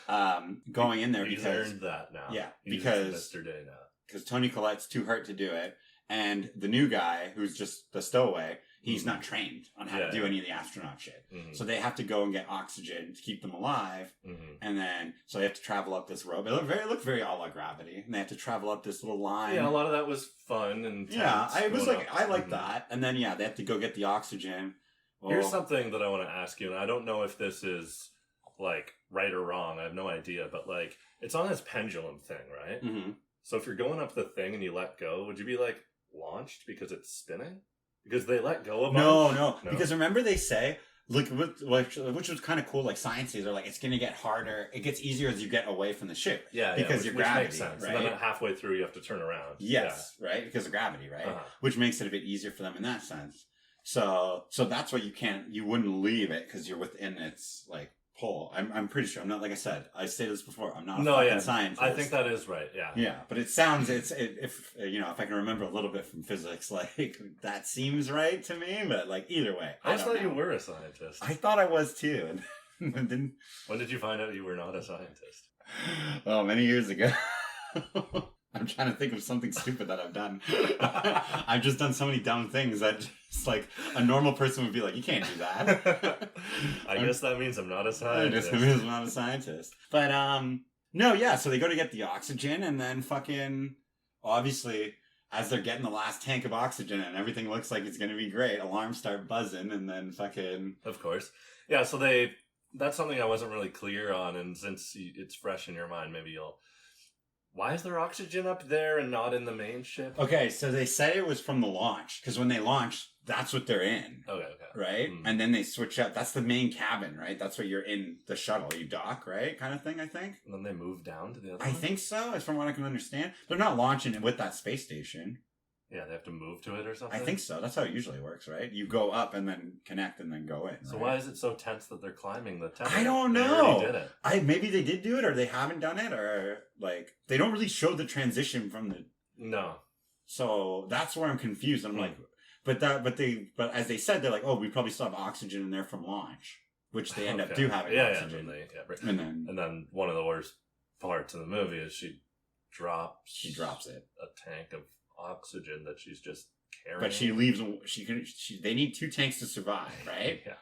going in there He's because earned that now. Yeah, He's because Mr. Dae now. Because Toni Collette's too hurt to do it, and the new guy who's just the stowaway, he's not trained on how to do any of the astronaut shit. Mm-hmm. So they have to go and get oxygen to keep them alive, and then so they have to travel up this rope. It looked very a la Gravity, and they have to travel up this little line. Yeah, a lot of that was fun and I like that. And then they have to go get the oxygen. Well, here's something that I want to ask you, and I don't know if this is like right or wrong. I have no idea, but like it's on this pendulum thing, right? Mm-hmm. So if you're going up the thing and you let go, would you be like launched because it's spinning? Because they let go of No. Because remember they say, look, which was kind of cool. Like scientists are like, it's going to get harder. It gets easier as you get away from the ship. Yeah, because your gravity, makes sense. right? And then halfway through, you have to turn around. Yes, right, because of gravity, right? Which makes it a bit easier for them in that sense. So that's why you wouldn't leave it because you're within its like pull. I'm pretty sure. I'm not, like I said, I stated this before. I'm not a fucking scientist. I think that is right. Yeah. Yeah, but it sounds if I can remember a little bit from physics, like that seems right to me. But like either way, I just thought you were a scientist. I thought I was too. And then when did you find out you were not a scientist? Oh, many years ago. I'm trying to think of something stupid that I've done. I've just done so many dumb things that just like a normal person would be like, you can't do that. I guess that means I'm not a scientist. I guess that means I'm not a scientist. But no, yeah, so they go to get the oxygen and then fucking obviously as they're getting the last tank of oxygen and everything looks like it's gonna be great, alarms start buzzing and then fucking of course. Yeah, so they that's something I wasn't really clear on, and since it's fresh in your mind, maybe you'll... Why is there oxygen up there and not in the main ship? Okay, so they said it was from the launch, because when they launch, that's what they're in. Okay. Right? And then they switch up. That's the main cabin, right? That's where you're in the shuttle. You dock, right? Kind of thing, I think. And then they move down to the other I one? think so, as from what I can understand. They're not launching it with that space station. Yeah, they have to move to it or something? I think so. That's how it usually works, right? You go up and then connect and then go in. So right? why is it so tense that they're climbing the tower? I don't They know. already did it. Maybe they did do it, or they haven't done it, or like they don't really show the transition from the. No. So that's where I'm confused. I'm like, but as they said, they're like, oh, we probably still have oxygen in there from launch, which they end up do having oxygen. Right. And then one of the worst parts of the movie is she drops it. a tank of oxygen that she's just carrying. But she leaves. They need 2 tanks to survive, right? Yeah.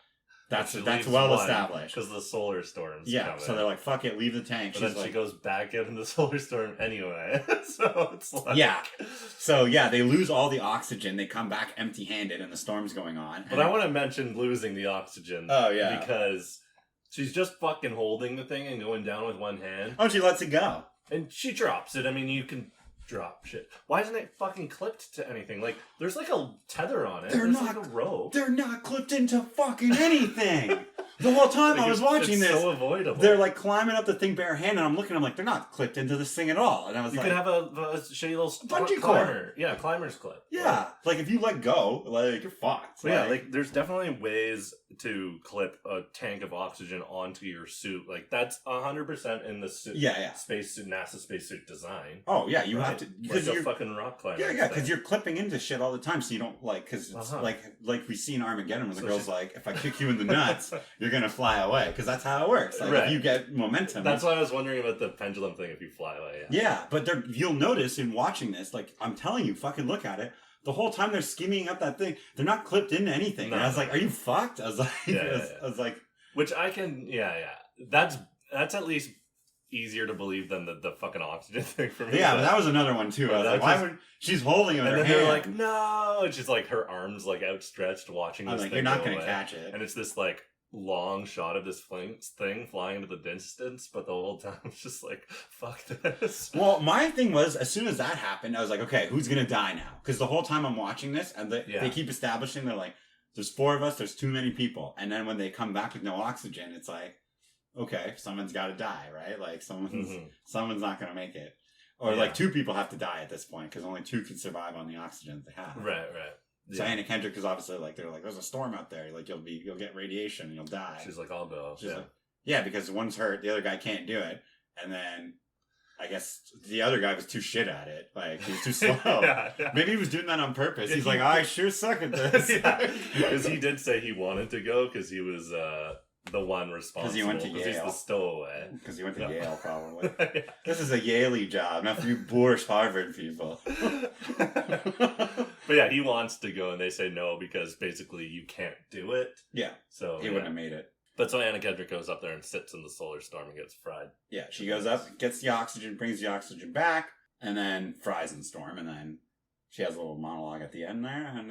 That's well established. Because the solar storm's coming. So they're like, fuck it, leave the tank. But then she goes back out in the solar storm anyway. So it's like... Yeah. So, they lose all the oxygen. They come back empty-handed and the storm's going on. But I want to mention losing the oxygen. Oh, yeah. Because she's just fucking holding the thing and going down with one hand. Oh, she lets it go. And she drops it. I mean, you can drop shit. Why isn't it fucking clipped to anything? Like, there's like a tether on it. There's like a rope. They're not clipped into fucking anything. The whole time I was watching this, so avoidable. They're like climbing up the thing barehanded. I'm looking. I'm like, they're not clipped into this thing at all. And I was you like, could have a shitty little bungee climber. cord. Yeah, climber's clip. Yeah, like if you let go, like you're fucked. So yeah, like there's definitely ways to clip a tank of oxygen onto your suit. Like that's 100% in the suit. Yeah. Spacesuit, NASA spacesuit design. Oh yeah, you have to because you're fucking rock climber. Yeah, because you're clipping into shit all the time, so you don't like because it's like we see in Armageddon when the girl's like, if I kick you in the nuts, you're gonna fly away. Because that's how it works. Like, if you get momentum. That's why I was wondering about the pendulum thing if you fly away. Yeah, but you'll notice in watching this, like, I'm telling you, fucking look at it. The whole time they're skimming up that thing, they're not clipped into anything. And I was like, are you fucked? I was like, I was like... Which I can, That's at least easier to believe than the fucking oxygen thing for me. Yeah, but that was another one too. I was like, why would... She's holding it with her hand. And they're like, no! And she's like, her arms like outstretched watching this thing. I'm like, you're not going to catch it. And it's this like... long shot of this thing flying into the distance, but the whole time it's just like, fuck this. Well, my thing was, as soon as that happened, I was like, okay, who's gonna die now? Because the whole time I'm watching this, and they keep establishing, they're like, there's 4 of us, there's too many people. And then when they come back with no oxygen, it's like, okay, someone's gotta die, right? Like, someone's not gonna make it. Or like 2 people have to die at this point, because only 2 can survive on the oxygen that they have. Right. So Anna Kendrick is obviously like, they're like, there's a storm out there. Like, you'll get radiation and you'll die. She's like, I'll go. She's like, because one's hurt, the other guy can't do it. And then I guess the other guy was too shit at it. Like, he was too slow. Maybe he was doing that on purpose. He's like, I sure suck at this. Because he did say he wanted to go because he was the one responsible. Because he went to Yale. He's the stowaway. Because he went to Yale, probably. This is a Yale job, not for you boorish Harvard people. But yeah, he wants to go, and they say no because basically you can't do it. Yeah. So he wouldn't have made it. But so Anna Kendrick goes up there and sits in the solar storm and gets fried. Yeah, she goes up, gets the oxygen, brings the oxygen back, and then fries in the storm, and then she has a little monologue at the end there, and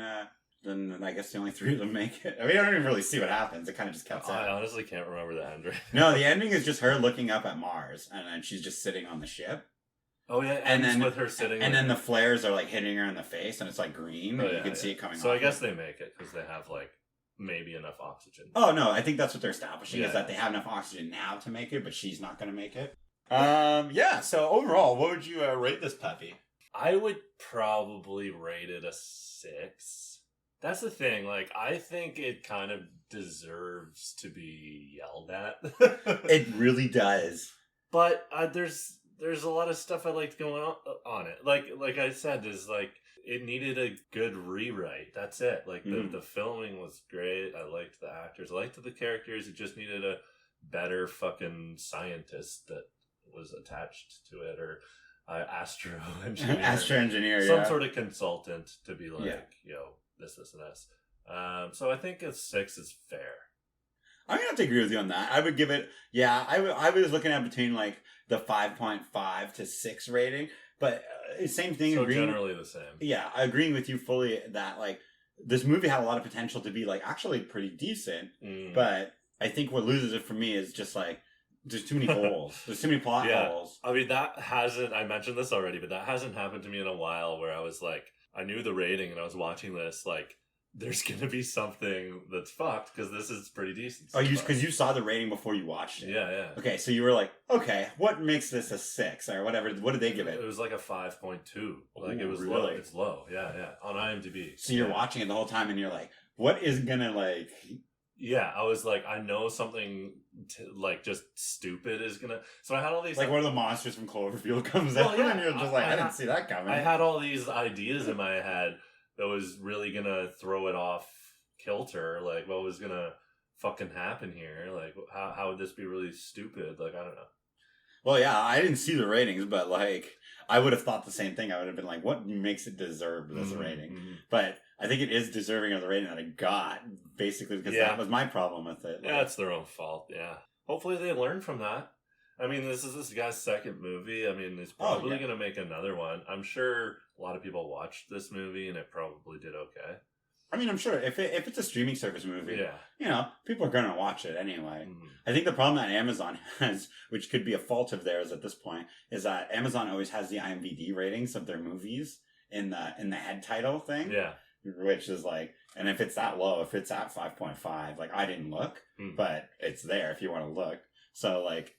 then I guess the only 3 of them make it. I mean, I don't even really see what happens. It kind of just cuts out. I honestly can't remember the end right now. No, the ending is just her looking up at Mars, and then she's just sitting on the ship. Oh yeah, and then with her sitting, and then the flares are like hitting her in the face, and it's like green. You can see it coming. So I guess they make it because they have like maybe enough oxygen. Oh no, I think that's what they're establishing is that they have enough oxygen now to make it, but she's not going to make it. So overall, what would you rate this puppy? I would probably rate it a 6. That's the thing. Like, I think it kind of deserves to be yelled at. It really does. But there's a lot of stuff I liked going on it. Like I said, is like it needed a good rewrite. That's it. Like the filming was great. I liked the actors. I liked the characters. It just needed a better fucking scientist that was attached to it, or astro engineer, some sort of consultant to be like, this and this. So I think a 6 is fair. I'm gonna have to agree with you on that. I would give it, I was looking at between like the 5.5 to 6 rating, but same thing. So generally the same. Yeah, agreeing with you fully that like this movie had a lot of potential to be like actually pretty decent, but I think what loses it for me is just like there's too many holes. There's too many plot holes. I mean, I mentioned this already, but that hasn't happened to me in a while where I was like, I knew the rating and I was watching this, like, there's going to be something that's fucked because this is pretty decent. Oh, because you saw the rating before you watched it? Yeah. Okay, so you were like, okay, what makes this a 6 or whatever? What did they give it? It was like a 5.2. Like, it was really? low. It's low. Yeah. On IMDb. So you're watching it the whole time and you're like, what is going to like... Yeah, I was like, I know something like just stupid is gonna. So I had all these like one of the monsters from Cloverfield comes out, and you're just like, I didn't see that coming. I had all these ideas in my head that was really gonna throw it off kilter. Like, what was gonna fucking happen here? Like, how would this be really stupid? Like, I don't know. Well, yeah, I didn't see the ratings, but like, I would have thought the same thing. I would have been like, what makes it deserve this rating? Mm-hmm. But I think it is deserving of the rating that it got, basically, because that was my problem with it. Yeah, it's their own fault, yeah. Hopefully they learn from that. I mean, this is this guy's second movie. I mean, he's probably going to make another one. I'm sure a lot of people watched this movie, and it probably did okay. I mean, I'm sure if it's a streaming service movie, you know, people are going to watch it anyway. Mm-hmm. I think the problem that Amazon has, which could be a fault of theirs at this point, is that Amazon always has the IMDb ratings of their movies in the head title thing. Yeah. Which is like, and if it's that low, if it's at 5.5, like I didn't look, but it's there if you want to look. So like,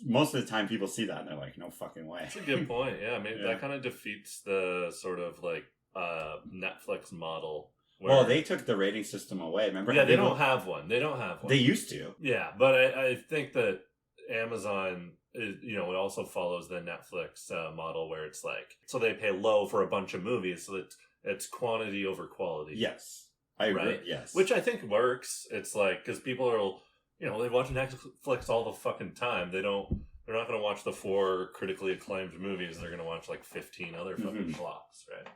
most of the time people see that and they're like, no fucking way. That's a good point. Yeah, maybe that kind of defeats the sort of like Netflix model. Well, they took the rating system away. Remember? Yeah, they don't have one. They don't have one. They used to. Yeah, but I think that Amazon, it also follows the Netflix model where it's like, so they pay low for a bunch of movies, so it's quantity over quality. Yes, I agree. Right? Yes, which I think works. It's like, because people are, they watch Netflix all the fucking time. They're not going to watch the 4 critically acclaimed movies. They're going to watch like 15 other fucking flops, right?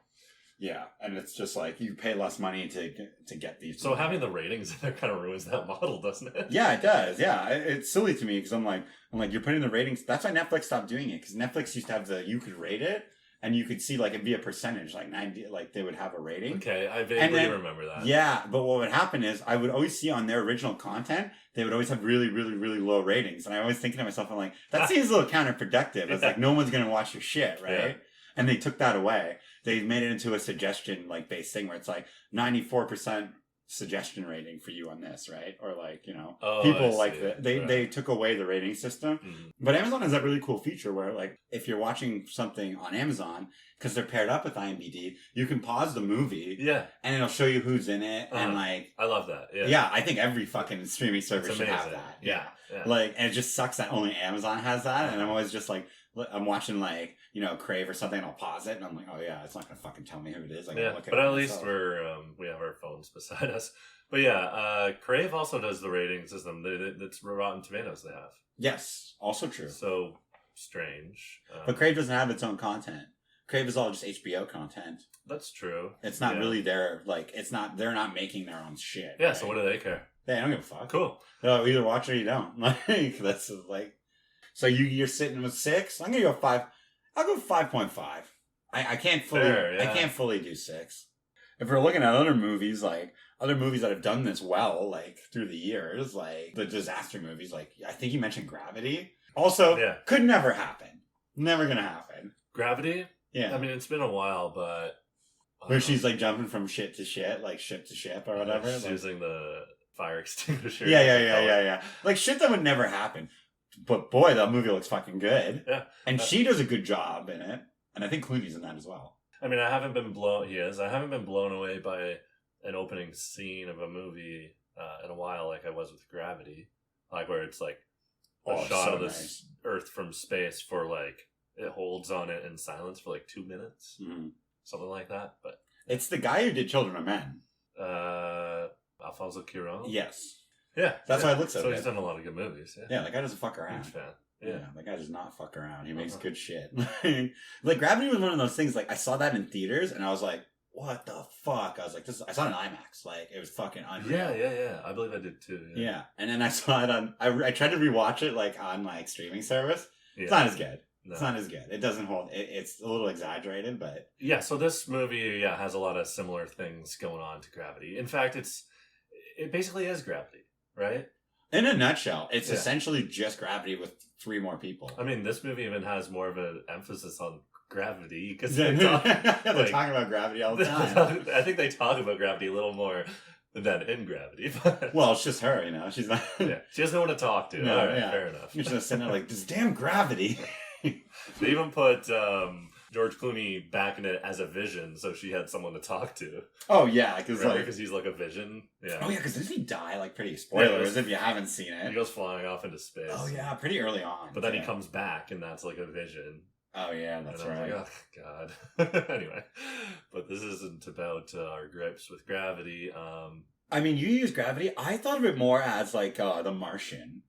Yeah, and it's just like you pay less money to get these. So having the ratings in there kind of ruins that model, doesn't it? Yeah, it does. Yeah, it's silly to me because I'm like you're putting the ratings. That's why Netflix stopped doing it, because Netflix used to have you could rate it and you could see like it'd be a percentage, like 90, like they would have a rating. Okay, I vaguely remember that. Yeah, but what would happen is I would always see on their original content they would always have really, really, really low ratings, and I always thinking to myself, I'm like, that seems a little counterproductive. It's like no one's gonna watch your shit, right? Yeah. And they took that away. They made it into a suggestion based thing where it's like 94% suggestion rating for you on this, right? Or like, people like they took away the rating system. Mm-hmm. But Amazon has that really cool feature where like if you're watching something on Amazon, because they're paired up with IMDb, you can pause the movie, and it'll show you who's in it, and like I love that. Yeah, I think every fucking streaming service should have that. Yeah. Like, and it just sucks that only Amazon has that, and I'm always just like, I'm watching like Crave or something, and I'll pause it, and I'm like, oh yeah, it's not gonna fucking tell me who it is. Like, yeah, but at least we have our phones beside us. But yeah, Crave also does the rating system. It's Rotten Tomatoes they have. Yes, also true. So strange. But Crave doesn't have its own content. Crave is all just HBO content. That's true. It's not really their they're not making their own shit. Yeah. Right? So what do they care? They don't give a fuck. Cool. No, either watch or you don't. Like that's like. So you're sitting with 6. I'm gonna go 5. I'll go 5.5. I can't fully. I can't fully do 6. If we're looking at other movies that have done this well, like through the years, like the disaster movies, like I think you mentioned Gravity. Also, could never happen. Never gonna happen. Gravity. Yeah. I mean, it's been a while, but where she's like jumping from shit to shit, like ship to ship or whatever. She's using the fire extinguisher. Yeah. Like shit that would never happen. But boy, that movie looks fucking good. Yeah. And she does a good job in it. And I think Clooney's in that as well. I mean, I haven't been blown away by an opening scene of a movie in a while, like I was with Gravity. Like where it's like a shot of this Earth from space for like, it holds on it in silence for like 2 minutes. Mm-hmm. Something like that. But it's the guy who did Children of Men. Alfonso Cuarón? Yes. Yeah. That's why it looks so good. He's done a lot of good movies. Yeah, that guy doesn't fuck around. Huge fan. Yeah, that guy does not fuck around. He makes good shit. Like, Gravity was one of those things, like, I saw that in theaters, and I was like, what the fuck? I was like, I saw it in IMAX. Like, it was fucking unreal. Yeah. I believe I did too. Yeah. And then I saw it on, I tried to rewatch it, like, on, like, streaming service. Yeah. It's not as good. No. It's not as good. It doesn't hold. It's a little exaggerated, but... Yeah, so this movie, has a lot of similar things going on to Gravity. In fact, it basically is Gravity, right? In a nutshell, it's Yeah. essentially just Gravity with 3 more people. I mean, this movie even has more of an emphasis on gravity because They're they talk, talking about gravity all the time. I think they talk about gravity a little more than in Gravity. But Well, it's just her, you know. She's not. yeah, she doesn't know what to talk to. No, All right, yeah. fair enough. She's just sitting there like, this damn gravity. They even put George Clooney back in it as a vision, so she had someone to talk to. Oh, yeah, because he's like a vision. Yeah. Oh, yeah, because doesn't he die? Like, pretty spoilers if you haven't seen He it. goes flying off into space. Oh, yeah, pretty early on. But then he comes back, and that's like a vision. Oh, yeah, that's and right. I was like, oh, God. Anyway, but this isn't about our gripes with gravity. I mean, you use gravity. I thought of it more as, like, The Martian.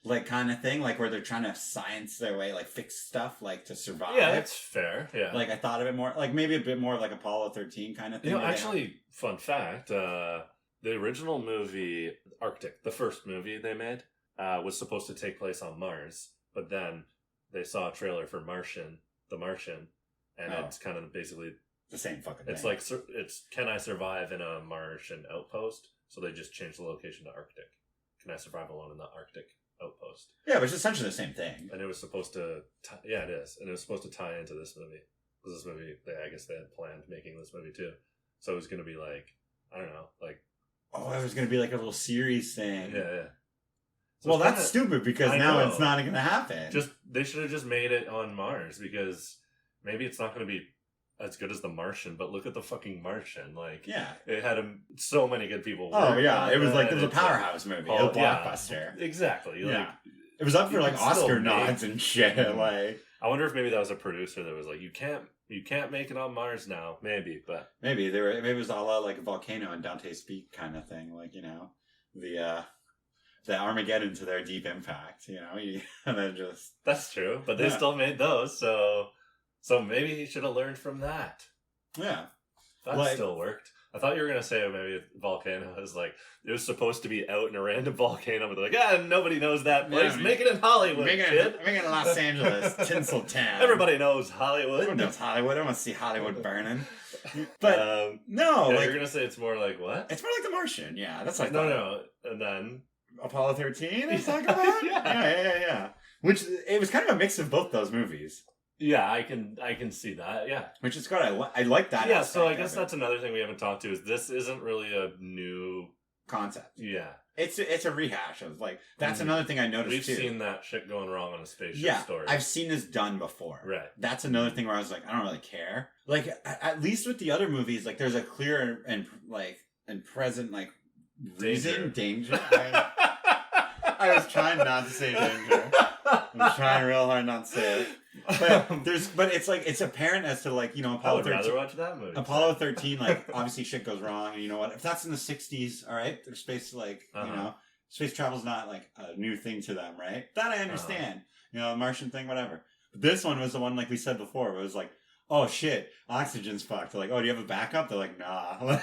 Like, kind of thing. Like, where they're trying to science their way, like, fix stuff, like, to survive. Yeah, that's fair. Yeah. Like, I thought of it more, like, maybe a bit more like Apollo 13 kind of thing. Actually, fun fact, the original movie, Arctic, the first movie they made, was supposed to take place on Mars, but then they saw a trailer for The Martian, and it's kind of basically the same fucking thing. It's like, it's Can I Survive in a Martian Outpost? So they just changed the location to Arctic. Can I Survive Alone in the Arctic Outpost? Yeah, but it's essentially the same thing. And it was supposed to, it is. And it was supposed to tie into this movie. Because this movie, I guess they had planned making this movie too. So it was going to be like, I don't know, like... Oh, it was going to be like a little series thing. Yeah. So well, that's stupid because now it's not going to happen. They should have just made it on Mars because maybe it's not going to be as good as The Martian, but look at the fucking Martian. Like, yeah, it had so many good people. Oh yeah, it was a powerhouse movie, a blockbuster. Yeah, exactly. Yeah, like, it was up for like Oscar nods and shit. Like, I wonder if maybe that was a producer that was like, you can't make it on Mars now. Maybe, but maybe it was a la like a Volcano and Dante's Peak kind of thing. Like, you know, the Armageddon to their Deep Impact. You know, and then just that's true. But they still made those, so maybe he should have learned from that. Yeah. That still worked. I thought you were going to say maybe Volcano is like, it was supposed to be out in a random volcano, but they're like, nobody knows that place. Make it in Hollywood, Make it in Los Angeles, Tinseltown. Everybody knows Hollywood. Everyone knows Hollywood. I want to see Hollywood burning. But no. Yeah, you're going to say it's more like what? It's more like The Martian. Yeah, that's like No. And then... Apollo 13 I'm talking about? Yeah. Which, it was kind of a mix of both those movies. Yeah, I can see that. Yeah, which is good. I like that. Yeah, so I guess that's another thing we haven't talked to is this isn't really a new concept. Yeah, it's a rehash of like that's another thing I noticed. We've seen that shit going wrong on a spaceship. Yeah, story. I've seen this done before. Right. That's another thing where I was like, I don't really care. Like at least with the other movies, like there's a clear and present like danger. I was trying not to say danger. I'm trying real hard not to say it. But it's like it's apparent as to like, you know, Apollo 13. I would rather watch that movie. Apollo 13, like obviously shit goes wrong, and you know what? If that's in the 60s, all right, there's space like you know, space travel's not like a new thing to them, right? That I understand. You know, the Martian thing, whatever. But this one was the one like we said before, where it was like, oh shit, oxygen's fucked. They're like, oh, do you have a backup? They're like, nah.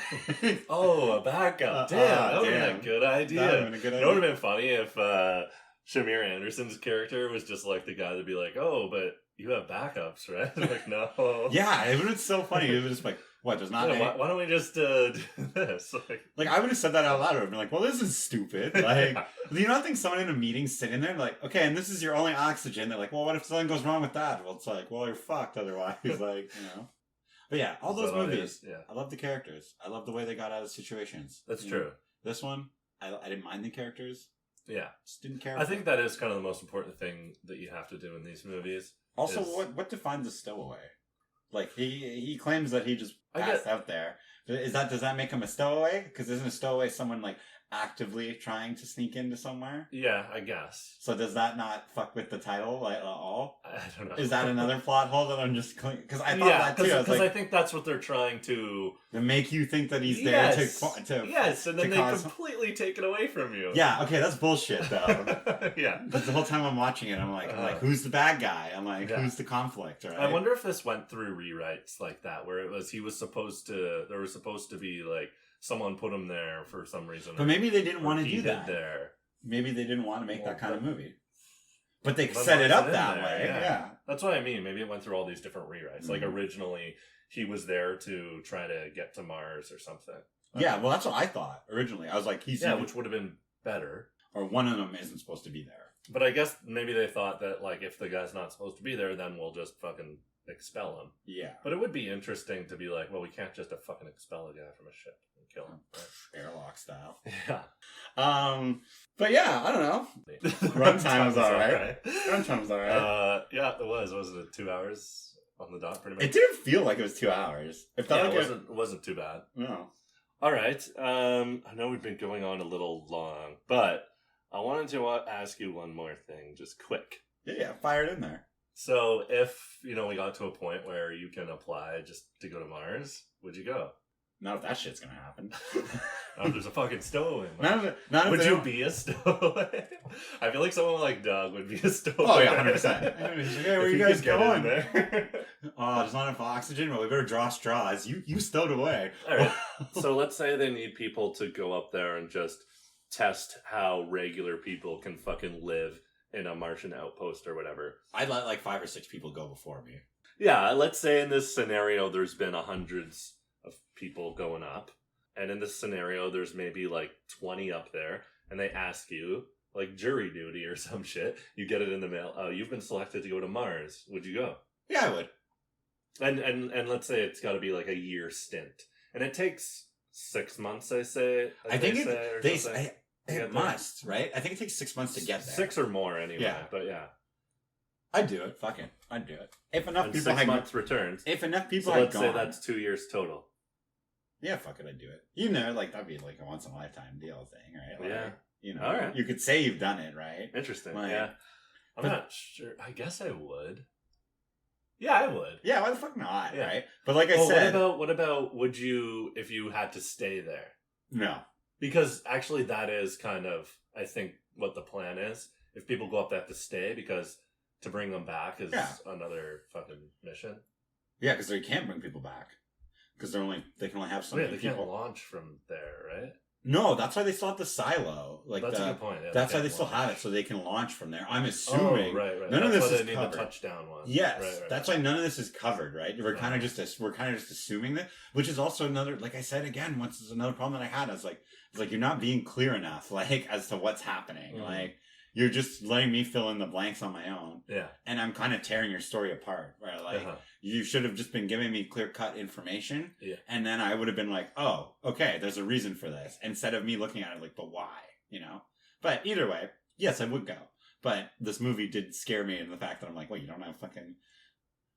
Oh, a backup. Damn, that would have been a good idea. That would have been a good idea. It would have been funny if Shamier Anderson's character was just like the guy that'd be like, oh, but you have backups, right? Like, no. Yeah, it would have been so funny. It was just like, what, there's not why don't we just do this? Like, I would have said that out loud. I would have been like, well, this is stupid. Like, do you not think someone in a meeting sitting there like, okay, and this is your only oxygen? They're like, well, what if something goes wrong with that? Well, it's like, well, you're fucked otherwise. Like, you know. But yeah, all those movies. Yeah. I love the characters. I love the way they got out of situations. That's true. This one, I didn't mind the characters. Yeah. Just didn't care. I think that is kind of the most important thing that you have to do in these movies. Also, what defines a stowaway? Like, he claims that he just passed out there. Does that make him a stowaway? Because isn't a stowaway someone, like, actively trying to sneak into somewhere? Yeah, I guess. So does that not fuck with the title like, at all? I don't know. Is that another plot hole that I'm just... Because I thought that too. Because I think that's what they're trying to make you think that he's there to and then they completely take it away from you. Yeah, okay, that's bullshit, though. Yeah. Because the whole time I'm watching it, I'm like, who's the bad guy? I'm like, who's the conflict, right? I wonder if this went through rewrites like that, where there was supposed to be, like, someone put him there for some reason. But maybe they didn't want to do that. There. Maybe they didn't want to make that kind of movie. But they set it up that way. Yeah. That's what I mean. Maybe it went through all these different rewrites. Mm-hmm. Like, originally, he was there to try to get to Mars or something. Yeah, well, that's what I thought originally. I was like, which would have been better. or one of them isn't supposed to be there. But I guess maybe they thought that, like, if the guy's not supposed to be there, then we'll just fucking expel him. Yeah. But it would be interesting to be like, well, we can't just fucking expel a guy from a ship and kill him. Right? Airlock style. Yeah. But yeah, I don't know. Runtime was alright. Runtime was alright. Yeah, it was. Wasn't it 2 hours on the dot, pretty much? It didn't feel like it was 2 hours. It felt like it wasn't too bad. No. All right. I know we've been going on a little long, but I wanted to ask you one more thing, just quick. Yeah, fire it in there. So if, we got to a point where you can apply just to go to Mars, would you go? Not if that shit's gonna happen. Oh, there's a fucking stowaway. Not would you be a stowaway? I feel like someone like Doug would be a stowaway. Oh yeah, 100%. Hey, where you guys going? There? Oh, there's not enough oxygen. Well, we better draw straws. You stowed away. All right. So let's say they need people to go up there and just test how regular people can fucking live in a Martian outpost or whatever. I'd let like 5 or 6 people go before me. Yeah, let's say in this scenario there's been hundreds of people going up, and in this scenario there's maybe like 20 up there, and they ask you, like jury duty or some shit, you get it in the mail, oh, you've been selected to go to Mars, would you go? Yeah, I would. And let's say it's got to be like a year stint, and it takes 6 months, I say. I think It it must, right? I think it takes 6 months to get there. 6 or more, anyway. Yeah. But yeah, I'd do it. Fuck it. I'd do it. If enough people 6 months returns. If enough people so had let's gone, say that's 2 years total. Yeah, fuck it. I'd do it. Like that'd be like a once in a lifetime deal thing, right? Like, yeah. All right. You could say you've done it, right? Interesting. Like, yeah. I'm not sure. I guess I would. Yeah, I would. Yeah, why the fuck not? Yeah. Right? But like I said, what about would you if you had to stay there? No. Because actually that is kind of, I think, what the plan is. If people go up, they have to stay, because to bring them back is another fucking mission. Yeah, because they can't bring people back. Because they can only have so many they people. Can't launch from there, right? No, that's why they still have the silo. Like that's a good point. Yeah, that's why they still have it, so they can launch from there. I'm assuming. Oh, right. None of this this is covered. The touchdown one. Yes, right. That's why none of this is covered. Right, we're kind of just assuming that, which is also another. Like I said again, once is another problem that I had. I was like, you're not being clear enough, like as to what's happening. Mm. Like you're just letting me fill in the blanks on my own. Yeah, and I'm kind of tearing your story apart. Right, like you should have just been giving me clear cut information. Yeah, and then I would have been like, oh, okay, there's a reason for this, instead of me looking at it like, but why? But either way, yes, I would go. But this movie did scare me in the fact that I'm like, well, you don't have fucking...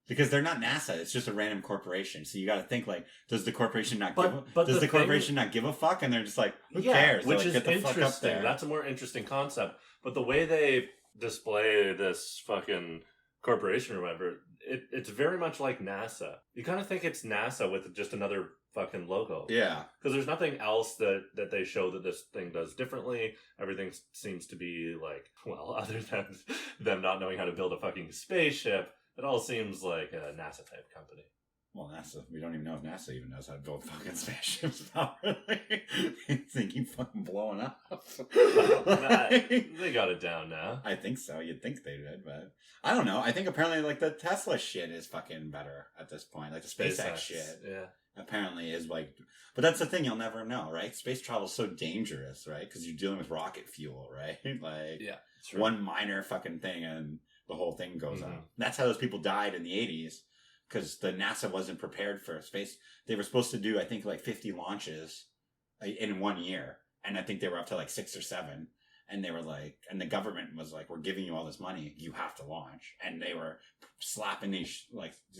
Because they're not NASA. It's just a random corporation. So you got to think like, does the corporation not give a fuck? And they're just like, who cares? Which like, is get the interesting. fuck up there. That's a more interesting concept. But the way they display this fucking corporation or whatever, it's very much like NASA. You kind of think it's NASA with just another fucking logo. Yeah. Because there's nothing else that they show that this thing does differently. Everything seems to be like, well, other than them not knowing how to build a fucking spaceship, it all seems like a NASA type company. Well, NASA, we don't even know if NASA even knows how to build fucking spaceships properly. They keep fucking blowing up. They got it down now. I think so. You'd think they did, but I don't know. I think apparently like the Tesla shit is fucking better at this point. Like the SpaceX shit. Yeah. Apparently is like, but that's the thing, you'll never know, right? Space travel is so dangerous, right? Because you're dealing with rocket fuel, right? Like, yeah, one minor fucking thing and the whole thing goes up. That's how those people died in the 80s, because the NASA wasn't prepared for space. They were supposed to do, I think, like 50 launches in 1 year, and I think they were up to like 6 or 7. And they were like, and the government was like, we're giving you all this money, you have to launch. And they were slapping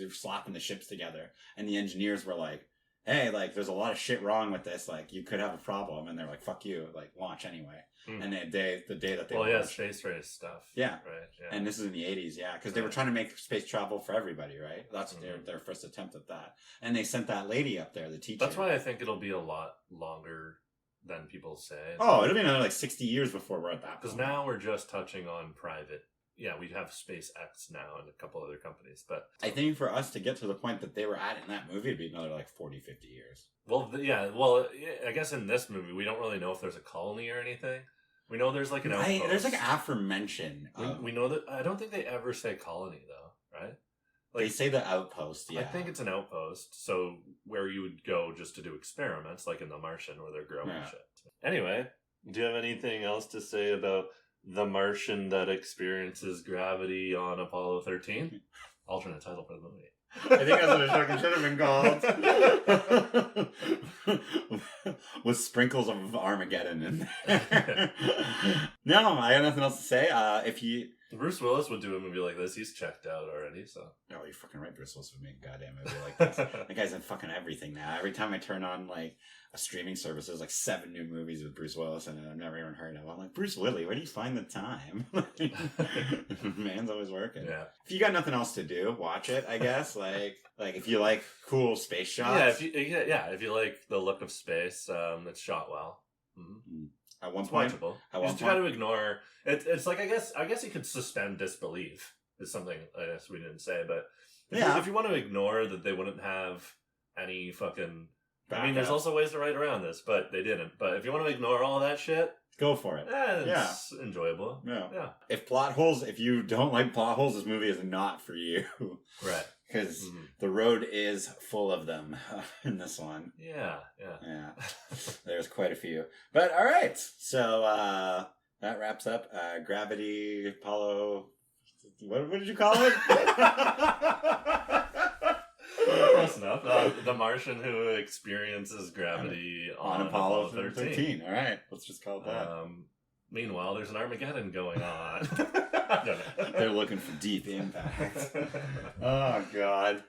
slapping the ships together. And the engineers were like, hey, like, there's a lot of shit wrong with this. Like, you could have a problem. And they're like, fuck you, like, launch anyway. And the day that they launched, space race stuff. Yeah. Right. Yeah. And this is in the 80s, yeah. Because they were trying to make space travel for everybody, right? That's their first attempt at that. And they sent that lady up there, the teacher. That's why I think it'll be a lot longer than people say. It'll be another like 60 years before we're at that point. Because now we're just touching on private. Yeah, we have SpaceX now and a couple other companies. But I think for us to get to the point that they were at in that movie, it'd be another like 40, 50 years. Well, I guess in this movie, we don't really know if there's a colony or anything. We know there's like an outpost. There's like aforemention. We know that. I don't think they ever say colony, though, right? Like, they say the outpost, yeah. I think it's an outpost, so where you would go just to do experiments, like in The Martian, where they're growing shit. Anyway, Do you have anything else to say about the Martian that experiences gravity on Apollo 13? Alternate title for the movie. I think that's what it fucking should have been called. With sprinkles of Armageddon in there. No, I have nothing else to say. If you... Bruce Willis would do a movie like this. He's checked out already, so... Oh, you're fucking right. Bruce Willis would make a goddamn movie like this. That guy's in fucking everything now. Every time I turn on, like, a streaming service, there's, like, 7 new movies with Bruce Willis in it I've never even heard of. I'm like, Bruce Willis, where do you find the time? Man's always working. Yeah. If you got nothing else to do, watch it, I guess. Like if you like cool space shots. Yeah, if you like the look of space, it's shot well. Mm-hmm. At one it's point, watchable. You just got to ignore. It's like I guess you could suspend disbelief. Is something I guess we didn't say, but if you want to ignore that they wouldn't have any fucking. I mean, there's also ways to write around this, but they didn't. But if you want to ignore all that shit, go for it. It's enjoyable. Yeah. If you don't like plot holes, this movie is not for you. Right. Because the road is full of them in this one. Yeah. There's quite a few. But all right. So that wraps up Gravity, Apollo. What did you call it? Close enough. The Martian who experiences gravity on Apollo 13. All right. Let's just call it that. Meanwhile, there's an Armageddon going on. I don't know. They're looking for deep impact. Oh, God.